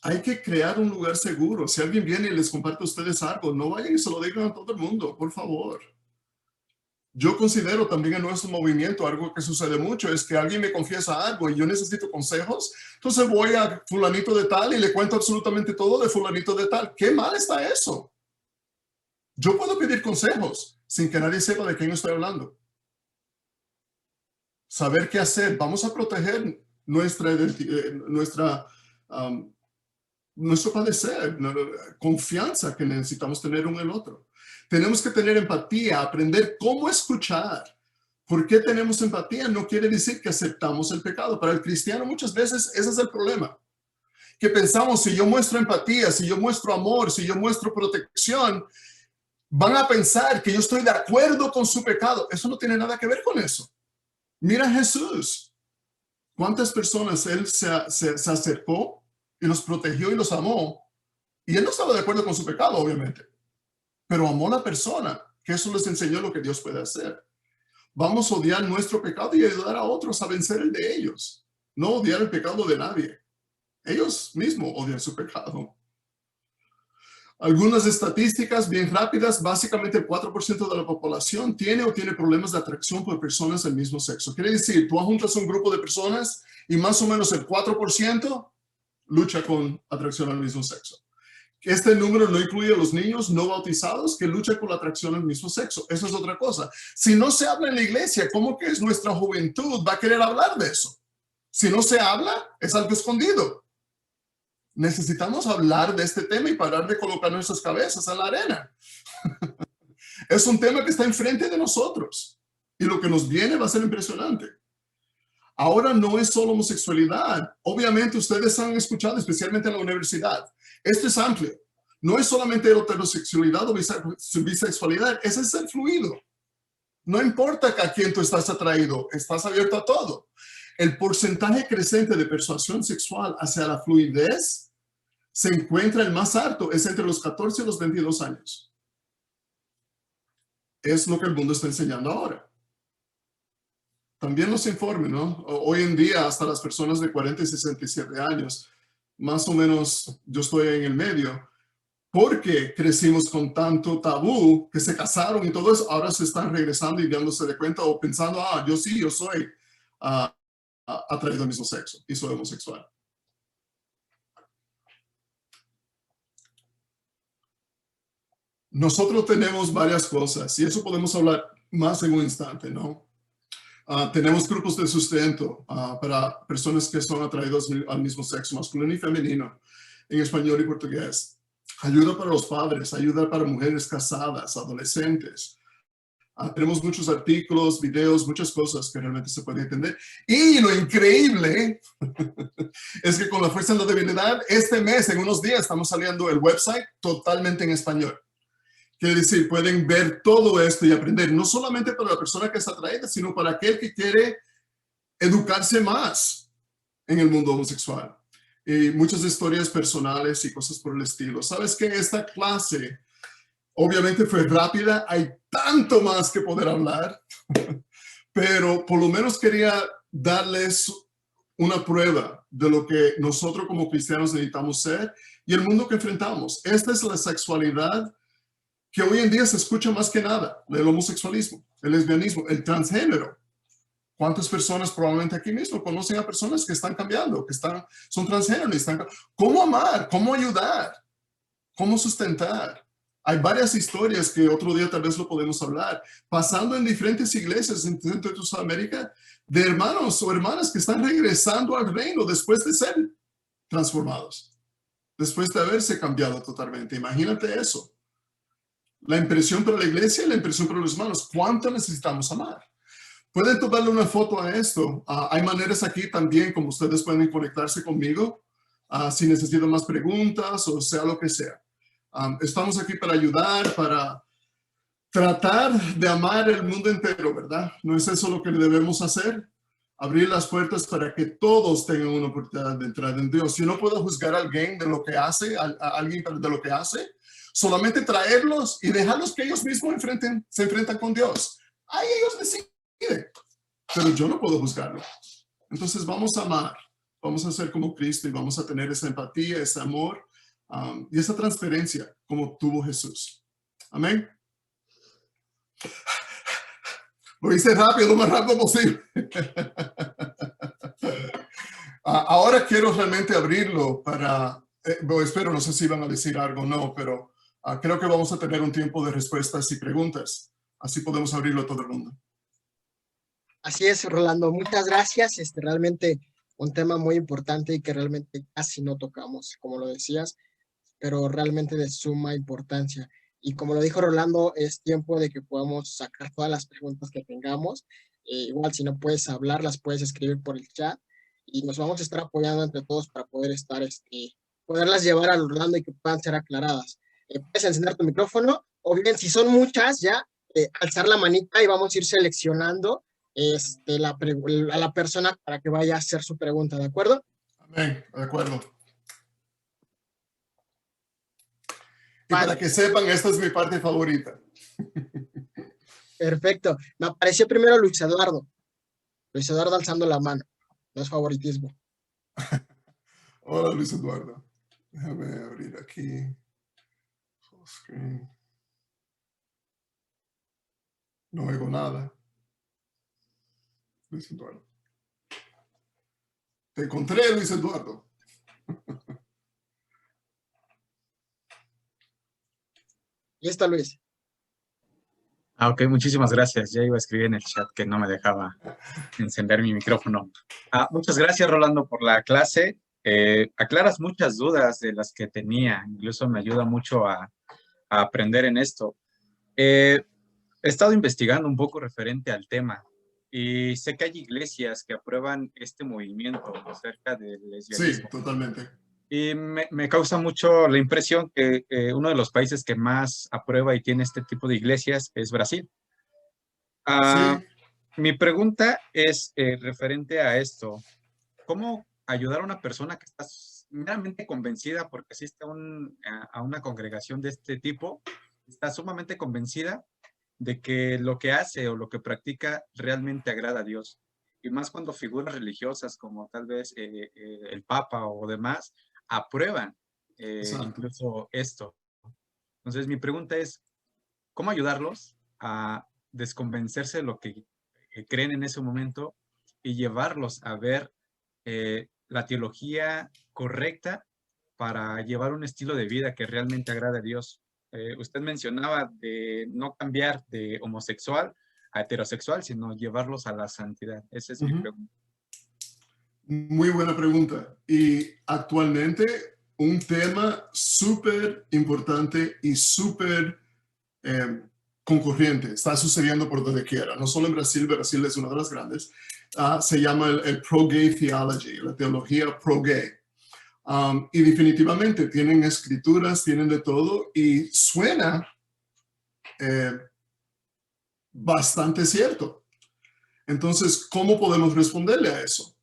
Hay que crear un lugar seguro. Si alguien viene y les comparte a ustedes algo, no vayan y se lo digan a todo el mundo, por favor. Yo considero también en nuestro movimiento algo que sucede mucho es que alguien me confiesa algo y yo necesito consejos. Entonces voy a fulanito de tal y le cuento absolutamente todo de fulanito de tal. ¿Qué mal está eso? Yo puedo pedir consejos sin que nadie sepa de quién estoy hablando. Saber qué hacer. Vamos a proteger nuestra identidad, nuestro padecer, confianza que necesitamos tener uno en el otro. Tenemos que tener empatía, aprender cómo escuchar. ¿Por qué tenemos empatía? No quiere decir que aceptamos el pecado. Para el cristiano muchas veces ese es el problema. Que pensamos, si yo muestro empatía, si yo muestro amor, si yo muestro protección, van a pensar que yo estoy de acuerdo con su pecado. Eso no tiene nada que ver con eso. Mira a Jesús. ¿Cuántas personas Él se acercó y los protegió y los amó? Y Él no estaba de acuerdo con su pecado, obviamente. pero amó a la persona, que eso les enseñó lo que Dios puede hacer. Vamos a odiar nuestro pecado y ayudar a otros a vencer el de ellos. No odiar el pecado de nadie. Ellos mismos odian su pecado. Algunas estadísticas bien rápidas, básicamente el 4% de la población tiene o tiene problemas de atracción por personas del mismo sexo. Quiere decir, tú juntas un grupo de personas y más o menos el 4% lucha con atracción al mismo sexo. Este número no incluye a los niños no bautizados que luchan con la atracción al mismo sexo. Eso es otra cosa. Si no se habla en la iglesia, ¿cómo que es nuestra juventud va a querer hablar de eso? Si no se habla, es algo escondido. Necesitamos hablar de este tema y parar de colocar nuestras cabezas en la arena. Es un tema que está enfrente de nosotros y lo que nos viene va a ser impresionante. Ahora no es solo homosexualidad. Obviamente ustedes han escuchado, especialmente en la universidad. Esto es amplio. No es solamente heterosexualidad o bisexualidad, ese es el fluido. No importa a quién tú estás atraído, estás abierto a todo. El porcentaje creciente de persuasión sexual hacia la fluidez se encuentra el más alto, es entre los 14 y los 22 años. Es lo que el mundo está enseñando ahora. También nos informe, ¿no? Hoy en día, hasta las personas de 40 y 67 años, más o menos yo estoy en el medio, porque crecimos con tanto tabú que se casaron y todo eso, ahora se están regresando y dándose de cuenta o pensando, yo sí, yo soy atraído al mismo sexo y soy homosexual. Nosotros tenemos varias cosas y eso podemos hablar más en un instante, ¿no? Tenemos grupos de sustento para personas que son atraídos al mismo sexo, masculino y femenino, en español y portugués. Ayuda para los padres, ayuda para mujeres casadas, adolescentes. Tenemos muchos artículos, videos, muchas cosas que realmente se pueden entender. Y lo increíble es que con la fuerza de la divinidad, este mes, en unos días, estamos saliendo el website totalmente en español. Quiere decir, pueden ver todo esto y aprender, no solamente para la persona que está atraída, sino para aquel que quiere educarse más en el mundo homosexual. Y muchas historias personales y cosas por el estilo. ¿Sabes qué? Esta clase obviamente fue rápida, hay tanto más que poder hablar, pero por lo menos quería darles una prueba de lo que nosotros como cristianos necesitamos ser y el mundo que enfrentamos. Esta es la sexualidad que hoy en día se escucha más que nada, el homosexualismo, el lesbianismo, el transgénero. ¿Cuántas personas probablemente aquí mismo conocen a personas que están cambiando, que son transgénero? ¿Cómo amar? ¿Cómo ayudar? ¿Cómo sustentar? Hay varias historias que otro día tal vez lo podemos hablar, pasando en diferentes iglesias en dentro de Sudamérica, de hermanos o hermanas que están regresando al reino después de ser transformados, después de haberse cambiado totalmente. Imagínate eso. La impresión para la iglesia y la impresión para los hermanos. ¿Cuánto necesitamos amar? Pueden tomarle una foto a esto. Hay maneras aquí también como ustedes pueden conectarse conmigo si necesitan más preguntas o sea lo que sea. Estamos aquí para ayudar, para tratar de amar el mundo entero, ¿verdad? ¿No es eso lo que debemos hacer? Abrir las puertas para que todos tengan una oportunidad de entrar en Dios. Yo no puedo juzgar a alguien de lo que hace, a alguien de lo que hace. Solamente traerlos y dejarlos que ellos mismos se enfrentan con Dios. Ahí ellos deciden, pero yo no puedo juzgarlo. Entonces vamos a amar, vamos a ser como Cristo y vamos a tener esa empatía, ese amor y esa transparencia como tuvo Jesús. Amén. Lo hice rápido, lo más rápido posible. Ahora quiero realmente abrirlo para, espero, no sé si van a decir algo o no, pero creo que vamos a tener un tiempo de respuestas y preguntas. Así podemos abrirlo a todo el mundo. Así es, Rolando. Muchas gracias. Realmente un tema muy importante y que realmente casi no tocamos, como lo decías, pero realmente de suma importancia. Y como lo dijo Rolando, es tiempo de que podamos sacar todas las preguntas que tengamos. Igual, si no puedes hablar, las puedes escribir por el chat y nos vamos a estar apoyando entre todos para poder poderlas llevar a Rolando y que puedan ser aclaradas. Puedes encender tu micrófono o bien, si son muchas, ya alzar la manita y vamos a ir seleccionando a la persona para que vaya a hacer su pregunta, ¿de acuerdo? Amén, de acuerdo. Y para que sepan, esta es mi parte favorita. Perfecto. Me apareció primero Luis Eduardo. Luis Eduardo alzando la mano. No es favoritismo. Hola, Luis Eduardo. Déjame abrir aquí. Full screen. No oigo nada. Luis Eduardo. Te encontré, Luis Eduardo. Listo, Luis. Ok, muchísimas gracias. Ya iba a escribir en el chat que no me dejaba encender mi micrófono. Muchas gracias, Rolando, por la clase. Aclaras muchas dudas de las que tenía. Incluso me ayuda mucho a aprender en esto. He estado investigando un poco referente al tema y sé que hay iglesias que aprueban este movimiento acerca del lesbianismo. Sí, totalmente. Y me causa mucho la impresión que uno de los países que más aprueba y tiene este tipo de iglesias es Brasil. Sí. Mi pregunta es referente a esto. ¿Cómo ayudar a una persona que está meramente convencida porque asiste a una congregación de este tipo, está sumamente convencida de que lo que hace o lo que practica realmente agrada a Dios? Y más cuando figuras religiosas como tal vez el Papa o demás aprueban incluso esto. Entonces mi pregunta es, ¿cómo ayudarlos a desconvencerse de lo que creen en ese momento y llevarlos a ver la teología correcta para llevar un estilo de vida que realmente agrade a Dios? Usted mencionaba de no cambiar de homosexual a heterosexual, sino llevarlos a la santidad. Esa es mi pregunta. Muy buena pregunta. Y actualmente un tema súper importante y súper concurrente. Está sucediendo por donde quiera. No solo en Brasil, Brasil es una de las grandes. Se llama el pro-gay theology, la teología pro-gay. Y definitivamente tienen escrituras, tienen de todo y suena bastante cierto. Entonces, ¿cómo podemos responderle a eso?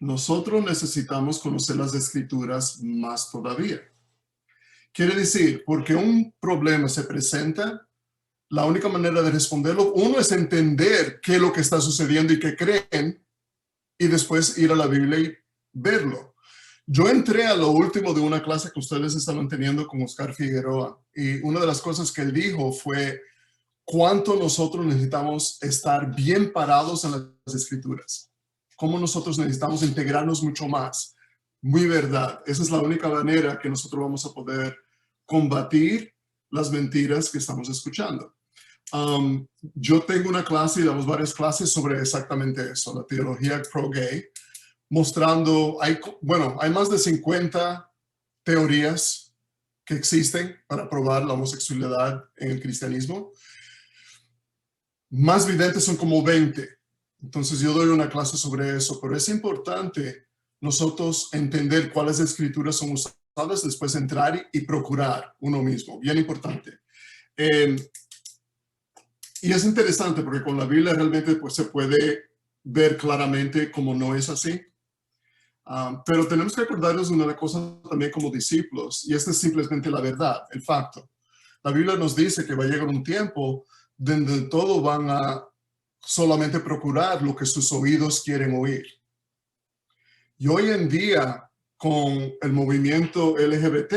Nosotros necesitamos conocer las escrituras más todavía. Quiere decir, porque un problema se presenta, la única manera de responderlo, uno es entender qué es lo que está sucediendo y qué creen, y después ir a la Biblia y verlo. Yo entré a lo último de una clase que ustedes estaban teniendo con Oscar Figueroa, y una de las cosas que él dijo fue cuánto nosotros necesitamos estar bien parados en las escrituras. Cómo nosotros necesitamos integrarnos mucho más. Muy verdad. Esa es la única manera que nosotros vamos a poder combatir las mentiras que estamos escuchando. Yo tengo una clase y damos varias clases sobre exactamente eso, la teología pro-gay, mostrando, hay más de 50 teorías que existen para probar la homosexualidad en el cristianismo. Más videntes son como 20. Entonces yo doy una clase sobre eso, pero es importante nosotros entender cuáles escrituras son usadas, después entrar y procurar uno mismo, bien importante. Y es interesante porque con la Biblia realmente pues, se puede ver claramente cómo no es así. Pero tenemos que acordarnos de una cosa también como discípulos, y esta es simplemente la verdad, el facto. La Biblia nos dice que va a llegar un tiempo donde todos van a solamente procurar lo que sus oídos quieren oír. Y hoy en día, con el movimiento LGBT,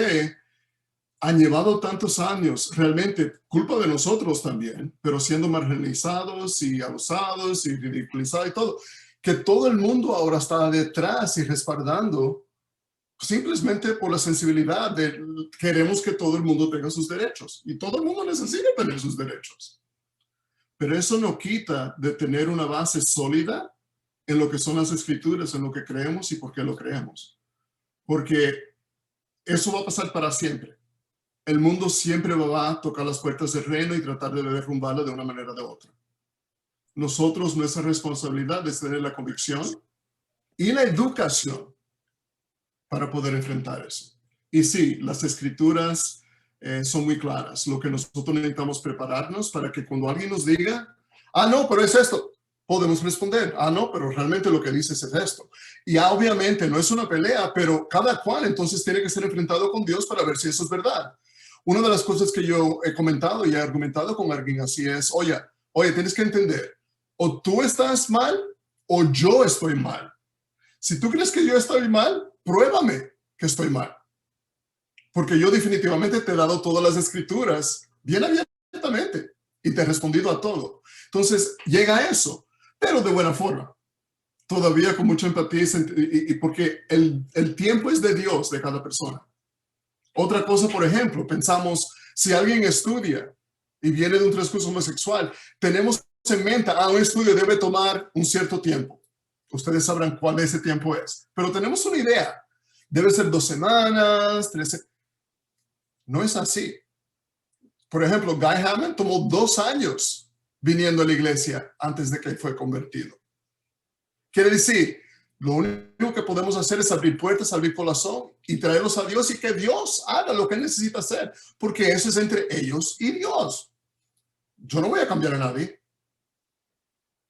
han llevado tantos años, realmente culpa de nosotros también, pero siendo marginalizados y abusados y ridiculizados y todo, que todo el mundo ahora está detrás y respaldando simplemente por la sensibilidad de queremos que todo el mundo tenga sus derechos y todo el mundo necesita tener sus derechos. Pero eso no quita de tener una base sólida en lo que son las escrituras, en lo que creemos y por qué lo creemos. Porque eso va a pasar para siempre. El mundo siempre va a tocar las puertas del reino y tratar de derrumbarlo de una manera o de otra. Nosotros, nuestra responsabilidad es tener la convicción y la educación para poder enfrentar eso. Y sí, las escrituras son muy claras. Lo que nosotros necesitamos prepararnos para que cuando alguien nos diga, no, pero es esto. podemos responder, no, pero realmente lo que dices es esto. Y obviamente no es una pelea, pero cada cual entonces tiene que ser enfrentado con Dios para ver si eso es verdad. Una de las cosas que yo he comentado y he argumentado con alguien así es, oye, tienes que entender, o tú estás mal o yo estoy mal. Si tú crees que yo estoy mal, pruébame que estoy mal. Porque yo definitivamente te he dado todas las escrituras bien abiertamente y te he respondido a todo. Entonces llega a eso, pero de buena forma. Todavía con mucha empatía y porque el tiempo es de Dios, de cada persona. Otra cosa, por ejemplo, pensamos, si alguien estudia y viene de un transcurso homosexual, tenemos en mente, un estudio debe tomar un cierto tiempo. Ustedes sabrán cuál ese tiempo es, pero tenemos una idea. Debe ser 2 semanas, 3. No es así. Por ejemplo, Guy Hammond tomó 2 años viniendo a la iglesia antes de que fue convertido. Quiere decir, lo único que podemos hacer es abrir puertas, abrir corazón y traerlos a Dios y que Dios haga lo que Él necesita hacer, porque eso es entre ellos y Dios. Yo no voy a cambiar a nadie,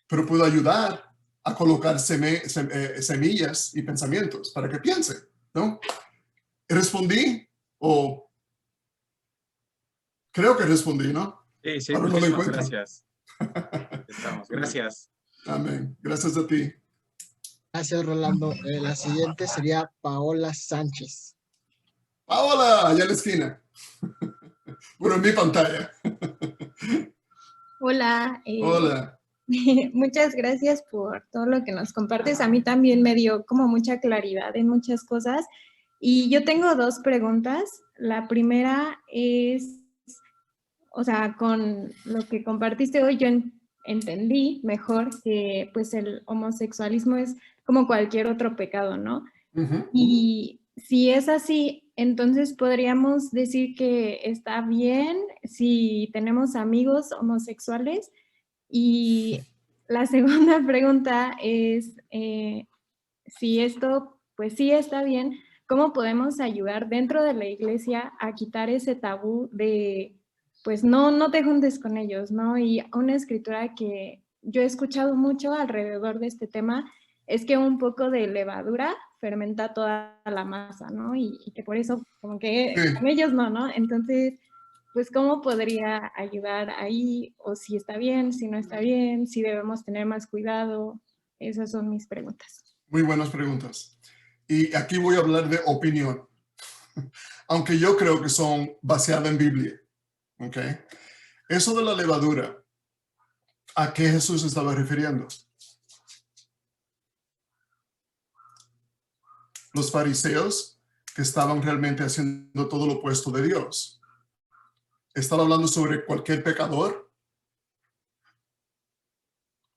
pero puedo ayudar a colocar semillas y pensamientos para que piensen, ¿no? ¿Respondí? O creo que respondí, ¿no? Sí, Ahora no lo muchísimas encuentro. gracias. Gracias. Amén. Gracias a ti. Gracias, Rolando. La siguiente sería Paola Sánchez. Paola, allá en la esquina. Bueno, en mi pantalla. Hola, Hola. muchas gracias por todo lo que nos compartes. A mí también me dio como mucha claridad en muchas cosas. Y yo tengo 2 preguntas. La primera es, o sea, con lo que compartiste hoy, yo entendí mejor que pues el homosexualismo es como cualquier otro pecado, ¿no? Y si es así, entonces podríamos decir que está bien si tenemos amigos homosexuales. Y la segunda pregunta es, si esto, pues sí está bien, ¿cómo podemos ayudar dentro de la iglesia a quitar ese tabú de, pues no te juntes con ellos, ¿no? Y una escritura que yo he escuchado mucho alrededor de este tema es que un poco de levadura fermenta toda la masa, ¿no? Y que por eso, como que con ellos ¿no? Entonces, pues, ¿cómo podría ayudar ahí? O si está bien, si no está bien, si debemos tener más cuidado. Esas son mis preguntas. Muy buenas preguntas. Y aquí voy a hablar de opinión, aunque yo creo que son basadas en Biblia. ¿Ok? Eso de la levadura, ¿a qué Jesús estaba refiriendo? Los fariseos que estaban realmente haciendo todo lo opuesto de Dios. ¿Estaba hablando sobre cualquier pecador?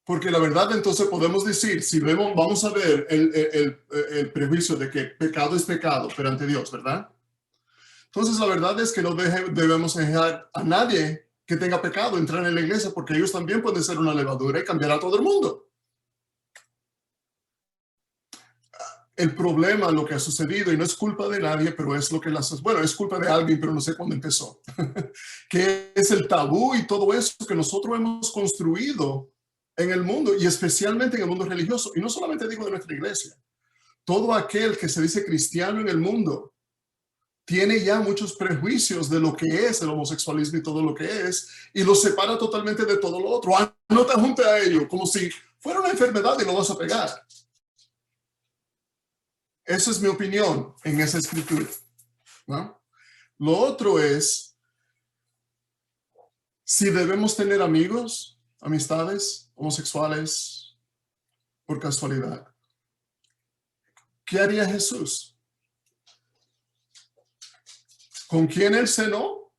Porque la verdad entonces podemos decir, si vamos a ver el prejuicio de que pecado es pecado perante Dios, ¿verdad? Entonces la verdad es que no debemos dejar a nadie que tenga pecado entrar en la iglesia, porque ellos también pueden ser una levadura y cambiar a todo el mundo. El problema, lo que ha sucedido, y no es culpa de nadie, pero es lo que bueno, es culpa de alguien, pero no sé cuándo empezó, que es el tabú y todo eso que nosotros hemos construido en el mundo, y especialmente en el mundo religioso, y no solamente digo de nuestra iglesia, todo aquel que se dice cristiano en el mundo tiene ya muchos prejuicios de lo que es el homosexualismo y todo lo que es, y lo separa totalmente de todo lo otro. No te juntes a ello, como si fuera una enfermedad y lo vas a pegar. Esa es mi opinión en esa escritura, ¿no? Lo otro es, si debemos tener amigos, amistades homosexuales por casualidad. ¿Qué haría Jesús? ¿Con quién él cenó?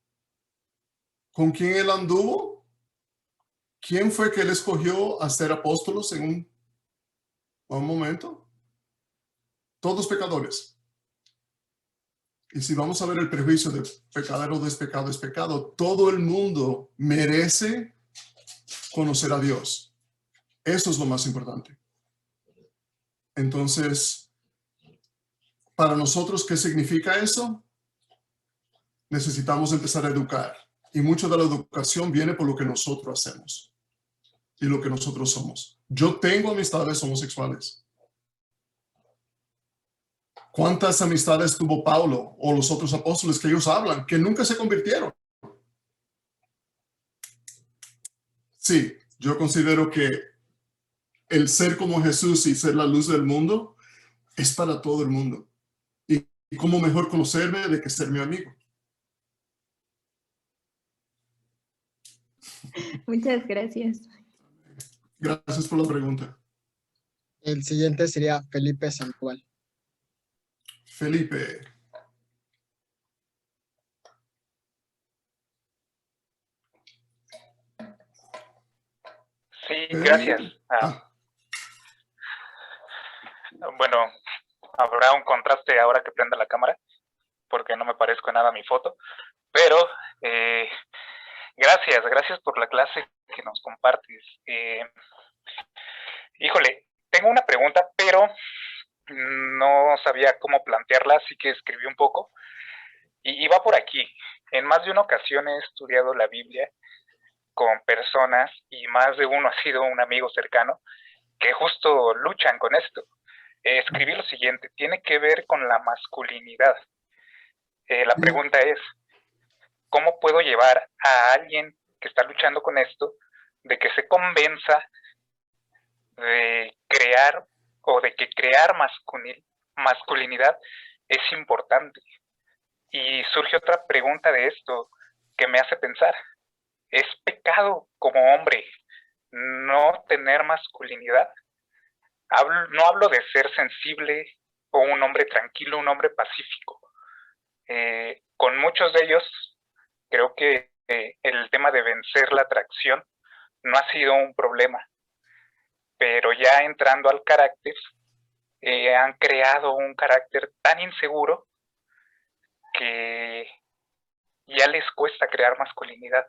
¿Con quién él anduvo? ¿Quién fue que él escogió a ser apóstolos en un momento? Todos pecadores. Y si vamos a ver el prejuicio de pecador o despecado es pecado, todo el mundo merece conocer a Dios. Eso es lo más importante. Entonces, para nosotros, ¿qué significa eso? Necesitamos empezar a educar. Y mucho de la educación viene por lo que nosotros hacemos. y lo que nosotros somos. Yo tengo amistades homosexuales. ¿Cuántas amistades tuvo Pablo o los otros apóstoles que ellos hablan que nunca se convirtieron? Sí, yo considero que el ser como Jesús y ser la luz del mundo es para todo el mundo. Y cómo mejor conocerme de que ser mi amigo. Muchas gracias. Gracias por la pregunta. El siguiente sería Felipe Sandoval. Felipe. Sí, gracias. Bueno, habrá un contraste ahora que prenda la cámara, porque no me parezco en nada a mi foto, pero gracias por la clase que nos compartes. Híjole, tengo una pregunta, pero no sabía cómo plantearla, así que escribí un poco, y va por aquí. En más de una ocasión he estudiado la Biblia con personas, y más de uno ha sido un amigo cercano, que justo luchan con esto. Escribí lo siguiente: tiene que ver con la masculinidad. La pregunta es, ¿cómo puedo llevar a alguien que está luchando con esto de que se convenza de crear o de que crear masculinidad es importante? Y surge otra pregunta de esto que me hace pensar: ¿es pecado como hombre no tener masculinidad? No hablo de ser sensible o un hombre tranquilo, un hombre pacífico. Con muchos de ellos creo que el tema de vencer la atracción no ha sido un problema, pero ya entrando al carácter, han creado un carácter tan inseguro que ya les cuesta crear masculinidad.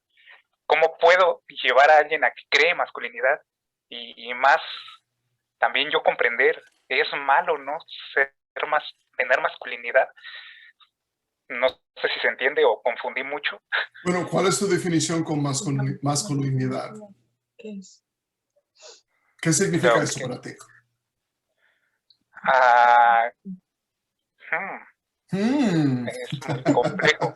¿Cómo puedo llevar a alguien a que cree masculinidad? Y más, también yo comprender, es malo no tener masculinidad. No sé si se entiende o confundí mucho. Bueno, ¿cuál es tu definición con masculinidad? ¿Qué significa eso para ti? Es muy complejo.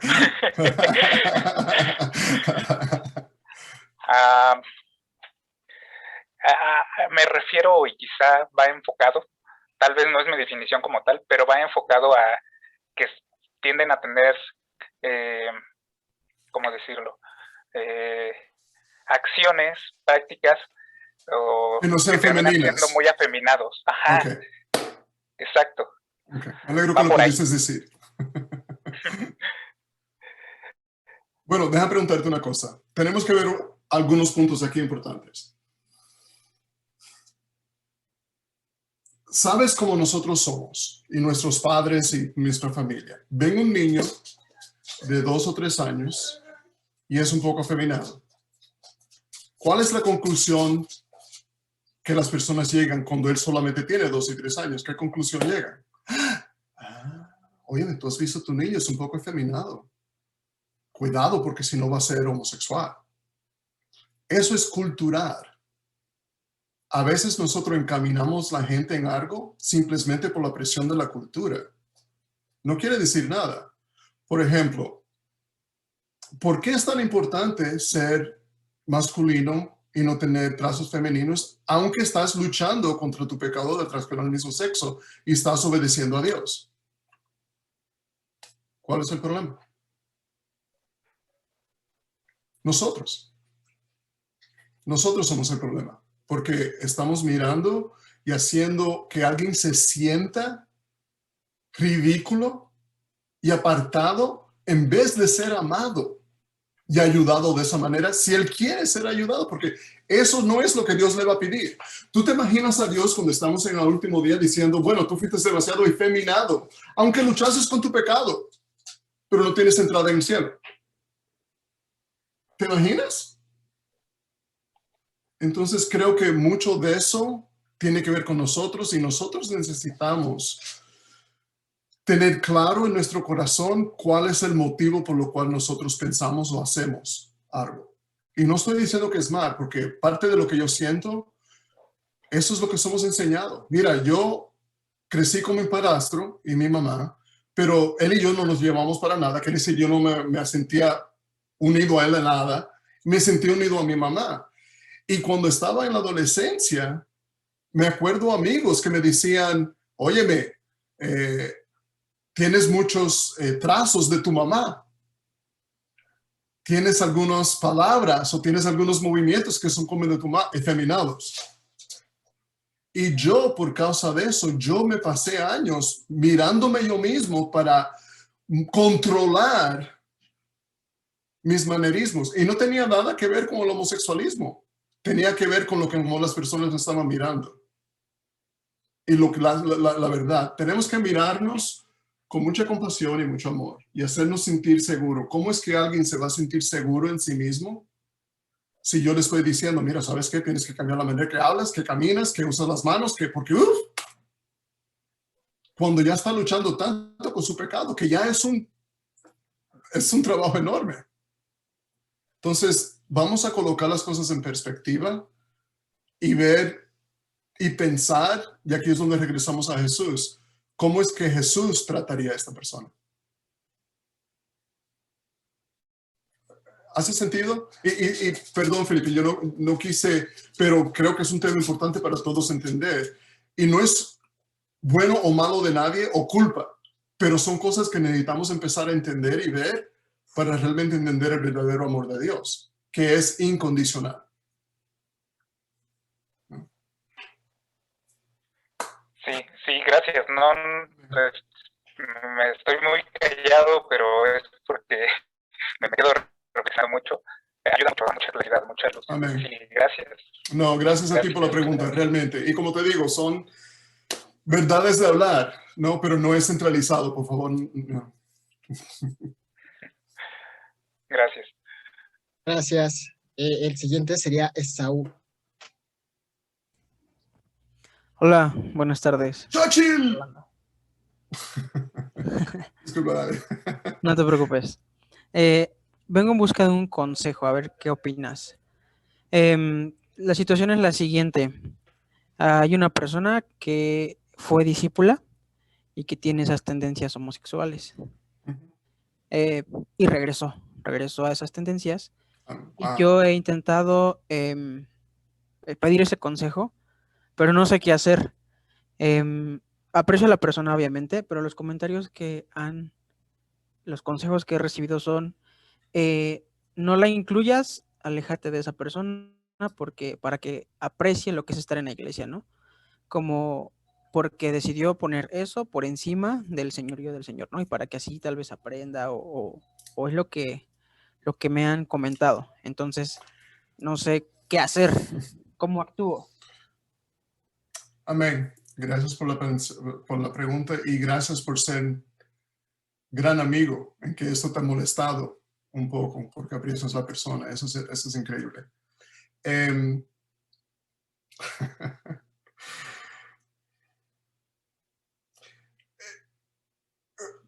Me refiero, y quizá va enfocado, tal vez no es mi definición como tal, pero va enfocado a que tienden a tener, ¿cómo decirlo? Acciones, prácticas, o que no sean que femeninas. siendo muy afeminados. Ajá. Okay. Exacto. Okay. Me alegro que lo pudieses decir. Bueno, déjame preguntarte una cosa. Tenemos que ver algunos puntos aquí importantes. ¿Sabes cómo nosotros somos y nuestros padres y nuestra familia? Ven un niño de 2 o 3 años y es un poco afeminado. ¿Cuál es la conclusión que las personas llegan cuando él solamente tiene 2 y 3 años? ¿Qué conclusión llegan? Oye, tú has visto a tu niño, es un poco afeminado. Cuidado, porque si no va a ser homosexual. Eso es cultural. A veces nosotros encaminamos a la gente en algo simplemente por la presión de la cultura. No quiere decir nada. Por ejemplo, ¿por qué es tan importante ser masculino y no tener trazos femeninos, aunque estás luchando contra tu pecado de atracción al mismo sexo y estás obedeciendo a Dios? ¿Cuál es el problema? Nosotros somos el problema, porque estamos mirando y haciendo que alguien se sienta ridículo y apartado en vez de ser amado y ayudado de esa manera, si él quiere ser ayudado, porque eso no es lo que Dios le va a pedir. Tú te imaginas a Dios cuando estamos en el último día diciendo, bueno, tú fuiste demasiado efeminado, aunque luchases con tu pecado, pero no tienes entrada en el cielo. ¿Te imaginas? Entonces creo que mucho de eso tiene que ver con nosotros y nosotros necesitamos tener claro en nuestro corazón cuál es el motivo por lo cual nosotros pensamos o hacemos algo. Y no estoy diciendo que es mal, porque parte de lo que yo siento, eso es lo que somos enseñados. Mira, yo crecí con mi padrastro y mi mamá, pero él y yo no nos llevamos para nada, que decir, yo no me sentía unido a él en nada, me sentí unido a mi mamá. Y cuando estaba en la adolescencia, me acuerdo amigos que me decían, óyeme, tienes muchos trazos de tu mamá. Tienes algunas palabras o tienes algunos movimientos que son como de tu mamá, efeminados. Y yo, por causa de eso, yo me pasé años mirándome yo mismo para controlar mis manerismos. Y no tenía nada que ver con el homosexualismo. Tenía que ver con lo que como las personas me estaban mirando. Y la verdad, tenemos que mirarnos con mucha compasión y mucho amor y hacernos sentir seguros. ¿Cómo es que alguien se va a sentir seguro en sí mismo? Si yo le estoy diciendo, mira, ¿sabes qué? Tienes que cambiar la manera que hablas, que caminas, que usas las manos, porque cuando ya está luchando tanto con su pecado, que ya es un trabajo enorme. Entonces, vamos a colocar las cosas en perspectiva y ver y pensar, y aquí es donde regresamos a Jesús, ¿cómo es que Jesús trataría a esta persona? ¿Hace sentido? Y perdón, Felipe, yo no quise, pero creo que es un tema importante para todos entender. Y no es bueno o malo de nadie o culpa, pero son cosas que necesitamos empezar a entender y ver para realmente entender el verdadero amor de Dios, que es incondicional. Sí, gracias. No, me estoy muy callado, pero es porque me quedo reflexionando mucho. Ayuda mucho, mucha claridad, mucha luz. Amén. Sí, gracias. No, gracias a ti por la pregunta, realmente. Y como te digo, son verdades de hablar, ¿no? Pero no es centralizado, por favor. No. Gracias. Gracias. El siguiente sería Esaú. Hola, buenas tardes. ¡Xochitl! Disculpa, dale. No te preocupes. Vengo en busca de un consejo, a ver qué opinas. La situación es la siguiente. Hay una persona que fue discípula y que tiene esas tendencias homosexuales. Y regresó a esas tendencias. Y yo he intentado pedir ese consejo, pero no sé qué hacer. Aprecio a la persona, obviamente, pero los comentarios los consejos que he recibido son, no la incluyas, aléjate de esa persona, porque para que aprecie lo que es estar en la iglesia, ¿no? Como porque decidió poner eso por encima del señorío del Señor, ¿no? Y para que así tal vez aprenda o es lo que me han comentado. Entonces, no sé qué hacer, cómo actúo. Amén. Gracias por la pregunta y gracias por ser gran amigo en que esto te ha molestado un poco porque aprecias a la persona. Eso es increíble.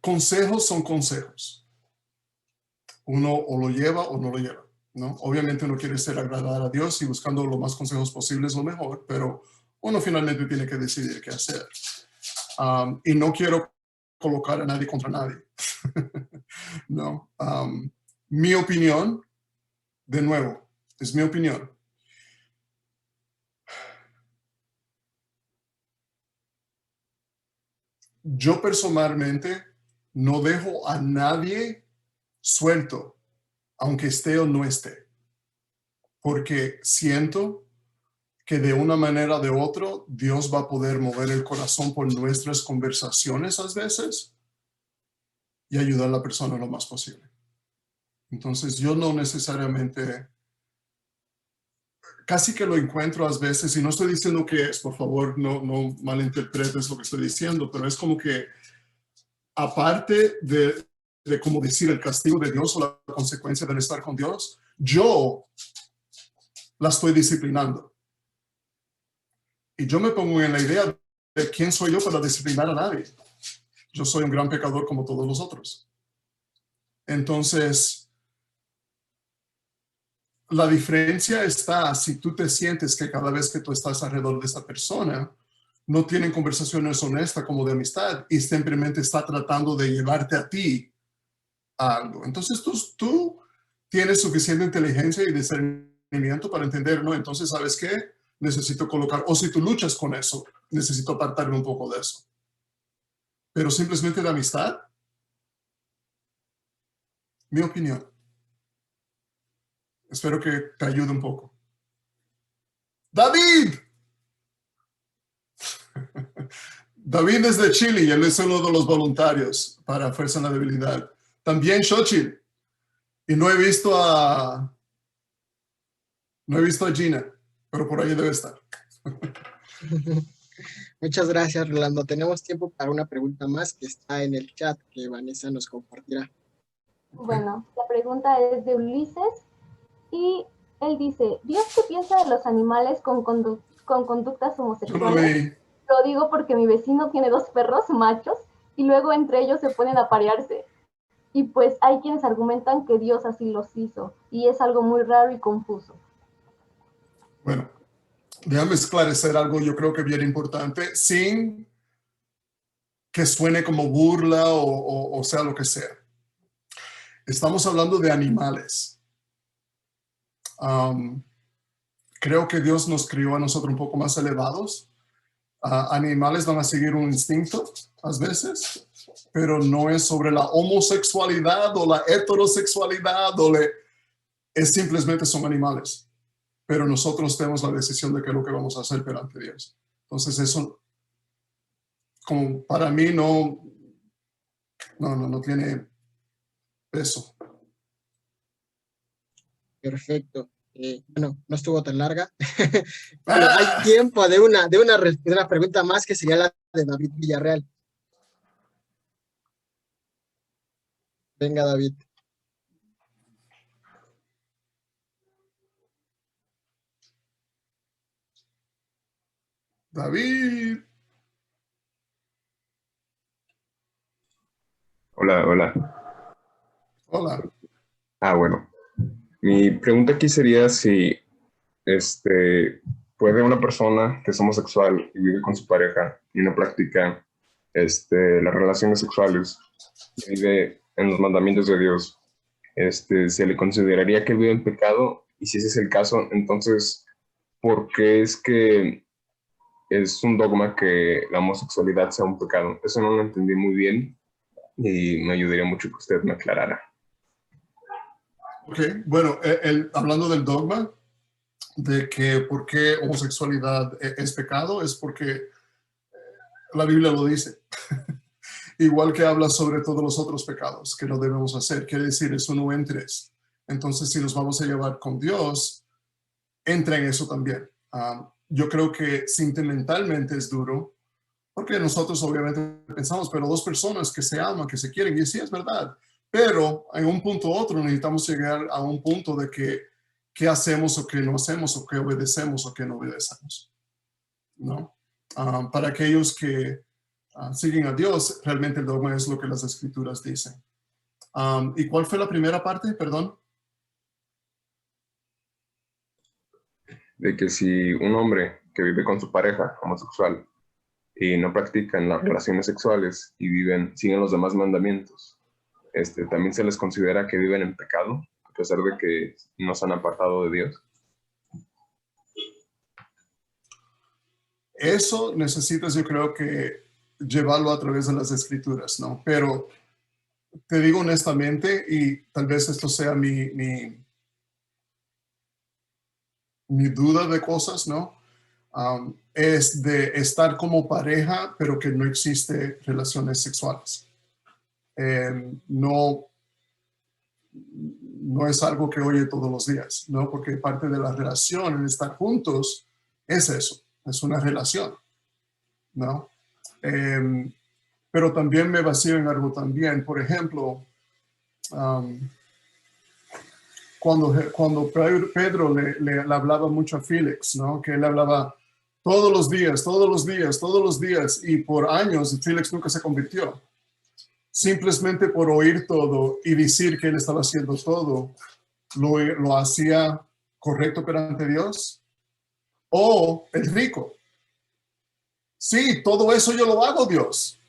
Consejos son consejos. Uno o lo lleva o no lo lleva, ¿no? Obviamente uno quiere ser agradar a Dios y buscando los más consejos posibles lo mejor, pero uno finalmente tiene que decidir qué hacer. Y no quiero colocar a nadie contra nadie. No. Mi opinión, de nuevo, es mi opinión. Yo personalmente no dejo a nadie suelto, aunque esté o no esté, porque siento que de una manera o de otra Dios va a poder mover el corazón por nuestras conversaciones a veces y ayudar a la persona lo más posible. Entonces yo no necesariamente, casi que lo encuentro a veces, y no estoy diciendo que es, por favor, no malinterpretes lo que estoy diciendo, pero es como que aparte de como decir el castigo de Dios o la consecuencia de estar con Dios, yo la estoy disciplinando. Y yo me pongo en la idea de quién soy yo para disciplinar a nadie. Yo soy un gran pecador como todos los otros. Entonces, la diferencia está si tú te sientes que cada vez que tú estás alrededor de esta persona, no tienen conversaciones honestas como de amistad y simplemente está tratando de llevarte a ti a algo. Entonces tú tienes suficiente inteligencia y discernimiento para entender, ¿no? Entonces, ¿sabes qué? Necesito colocar, o si tú luchas con eso, necesito apartarme un poco de eso. Pero simplemente de amistad, mi opinión. Espero que te ayude un poco. ¡David! David es de Chile y él es uno de los voluntarios para Fuerza en la Debilidad. También Xochitl. Y no he visto a Gina, pero por ahí debe estar. Muchas gracias, Rolando. Tenemos tiempo para una pregunta más que está en el chat que Vanessa nos compartirá. Bueno, la pregunta es de Ulises y él dice, ¿Dios qué piensa de los animales con conductas homosexuales? Lo digo porque mi vecino tiene 2 perros machos y luego entre ellos se ponen a parearse. Y pues hay quienes argumentan que Dios así los hizo y es algo muy raro y confuso. Bueno, déjame esclarecer algo yo creo que bien importante, sin que suene como burla o sea lo que sea. Estamos hablando de animales. Creo que Dios nos crió a nosotros un poco más elevados. Animales van a seguir un instinto a veces, pero no es sobre la homosexualidad o la heterosexualidad, es simplemente son animales. Pero nosotros tenemos la decisión de qué es lo que vamos a hacer delante de Dios. Entonces eso, como para mí no tiene peso. Perfecto. Bueno, no estuvo tan larga. Bueno, hay tiempo de una pregunta más que sería la de David Villarreal. Venga, David. David. Hola. Hola. Bueno. Mi pregunta aquí sería si puede una persona que es homosexual y vive con su pareja y no practica las relaciones sexuales y vive en los mandamientos de Dios, ¿se le consideraría que vive en pecado? Y si ese es el caso, entonces, ¿por qué es que es un dogma que la homosexualidad sea un pecado? Eso no lo entendí muy bien y me ayudaría mucho que usted me aclarara. Ok, bueno, hablando del dogma, de que por qué homosexualidad es pecado, es porque la Biblia lo dice. Igual que habla sobre todos los otros pecados que no debemos hacer, quiere decir, es 1 en 3. Entonces, si nos vamos a llevar con Dios, entra en eso también. Yo creo que sentimentalmente es duro, porque nosotros obviamente pensamos, pero 2 personas que se aman, que se quieren, y sí es verdad. Pero en un punto u otro necesitamos llegar a un punto de que qué hacemos o qué no hacemos, o qué obedecemos o qué no obedecemos, ¿no? Para aquellos que siguen a Dios, realmente el dogma es lo que las escrituras dicen. ¿Y cuál fue la primera parte? Perdón. De que si un hombre que vive con su pareja homosexual y no practican las relaciones sexuales y siguen los demás mandamientos, también se les considera que viven en pecado, a pesar de que no se han apartado de Dios. Eso necesitas, yo creo que llevarlo a través de las escrituras, ¿no? Pero te digo honestamente, y tal vez esto sea mi duda de cosas, ¿no? Es de estar como pareja, pero que no existe relaciones sexuales. No es algo que oye todos los días, ¿no? Porque parte de la relación, el estar juntos, es eso, es una relación, ¿no? Pero también me vacío en algo también. Por ejemplo, cuando Pedro le hablaba mucho a Félix, ¿no? Que él hablaba todos los días, y por años Félix nunca se convirtió. Simplemente por oír todo y decir que él estaba haciendo todo, lo hacía correcto perante Dios? ¿O el rico? Sí, todo eso yo lo hago, Dios.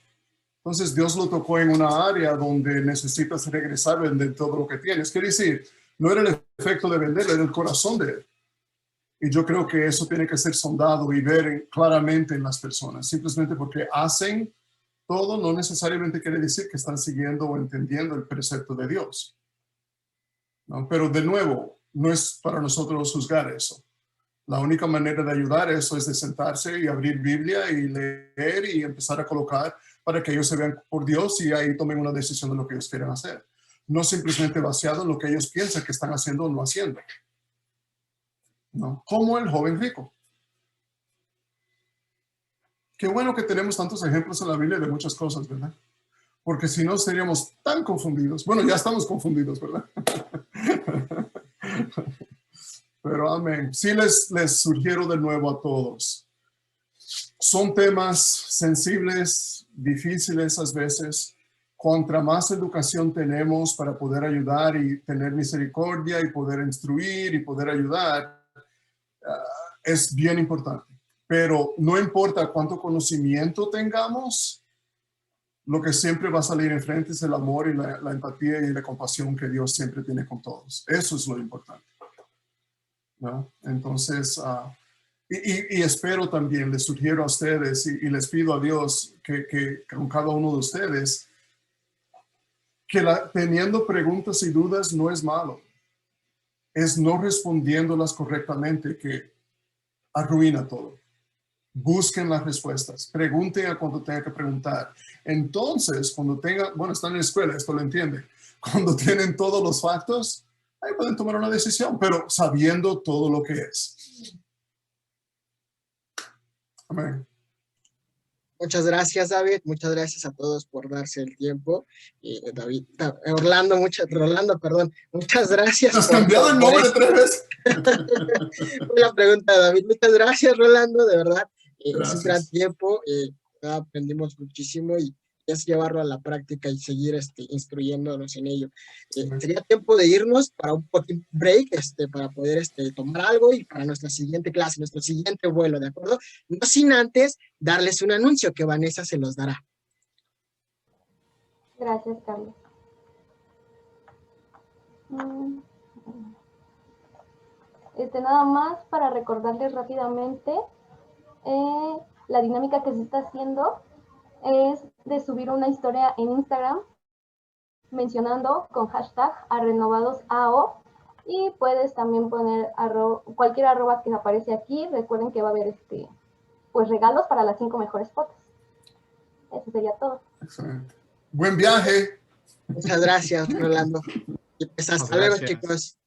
Entonces Dios lo tocó en una área donde necesitas regresar, vender todo lo que tienes. Quiere decir, no era el efecto de vender, era el corazón de él. Y yo creo que eso tiene que ser sondado y ver claramente en las personas. Simplemente porque hacen todo no necesariamente quiere decir que están siguiendo o entendiendo el precepto de Dios, ¿no? Pero de nuevo, no es para nosotros juzgar eso. La única manera de ayudar a eso es de sentarse y abrir Biblia y leer y empezar a colocar para que ellos se vean por Dios y ahí tomen una decisión de lo que ellos quieren hacer. No simplemente basado en lo que ellos piensan que están haciendo o no haciendo, ¿no? Como el joven rico. Qué bueno que tenemos tantos ejemplos en la Biblia de muchas cosas, ¿verdad? Porque si no seríamos tan confundidos. Bueno, ya estamos confundidos, ¿verdad? Pero amén. Sí les sugiero de nuevo a todos. Son temas sensibles, difíciles a veces. Contra más educación tenemos para poder ayudar y tener misericordia y poder instruir y poder ayudar, es bien importante. Pero no importa cuánto conocimiento tengamos, lo que siempre va a salir enfrente es el amor y la empatía y la compasión que Dios siempre tiene con todos. Eso es lo importante, ¿no? Entonces, y espero también, les sugiero a ustedes y les pido a Dios que con cada uno de ustedes, que teniendo preguntas y dudas no es malo. Es no respondiéndolas correctamente que arruina todo. Busquen las respuestas, pregunten a cuando tenga que preguntar. Entonces, cuando están en la escuela, esto lo entienden. Cuando tienen todos los factos, ahí pueden tomar una decisión, pero sabiendo todo lo que es. Amén. Muchas gracias, David. Muchas gracias a todos por darse el tiempo. Rolando, muchas gracias. ¿Has cambiado el nombre 3 veces? La pregunta, David. Muchas gracias, Rolando, de verdad. Es un gran Gracias. tiempo. Aprendimos muchísimo y es llevarlo a la práctica y seguir instruyéndonos en ello. Sería tiempo de irnos para un poquito break, para poder tomar algo y para nuestra siguiente clase, nuestro siguiente vuelo, ¿de acuerdo? No sin antes darles un anuncio que Vanessa se los dará. Gracias, Carlos. Nada más para recordarles rápidamente la dinámica que se está haciendo es de subir una historia en Instagram mencionando con hashtag @renovadosAO y puedes también poner cualquier arroba que aparece aquí. Recuerden que va a haber pues regalos para las 5 mejores fotos. Eso sería todo. Excelente. Buen viaje. Muchas gracias, Rolando. Y pues hasta luego, chicos.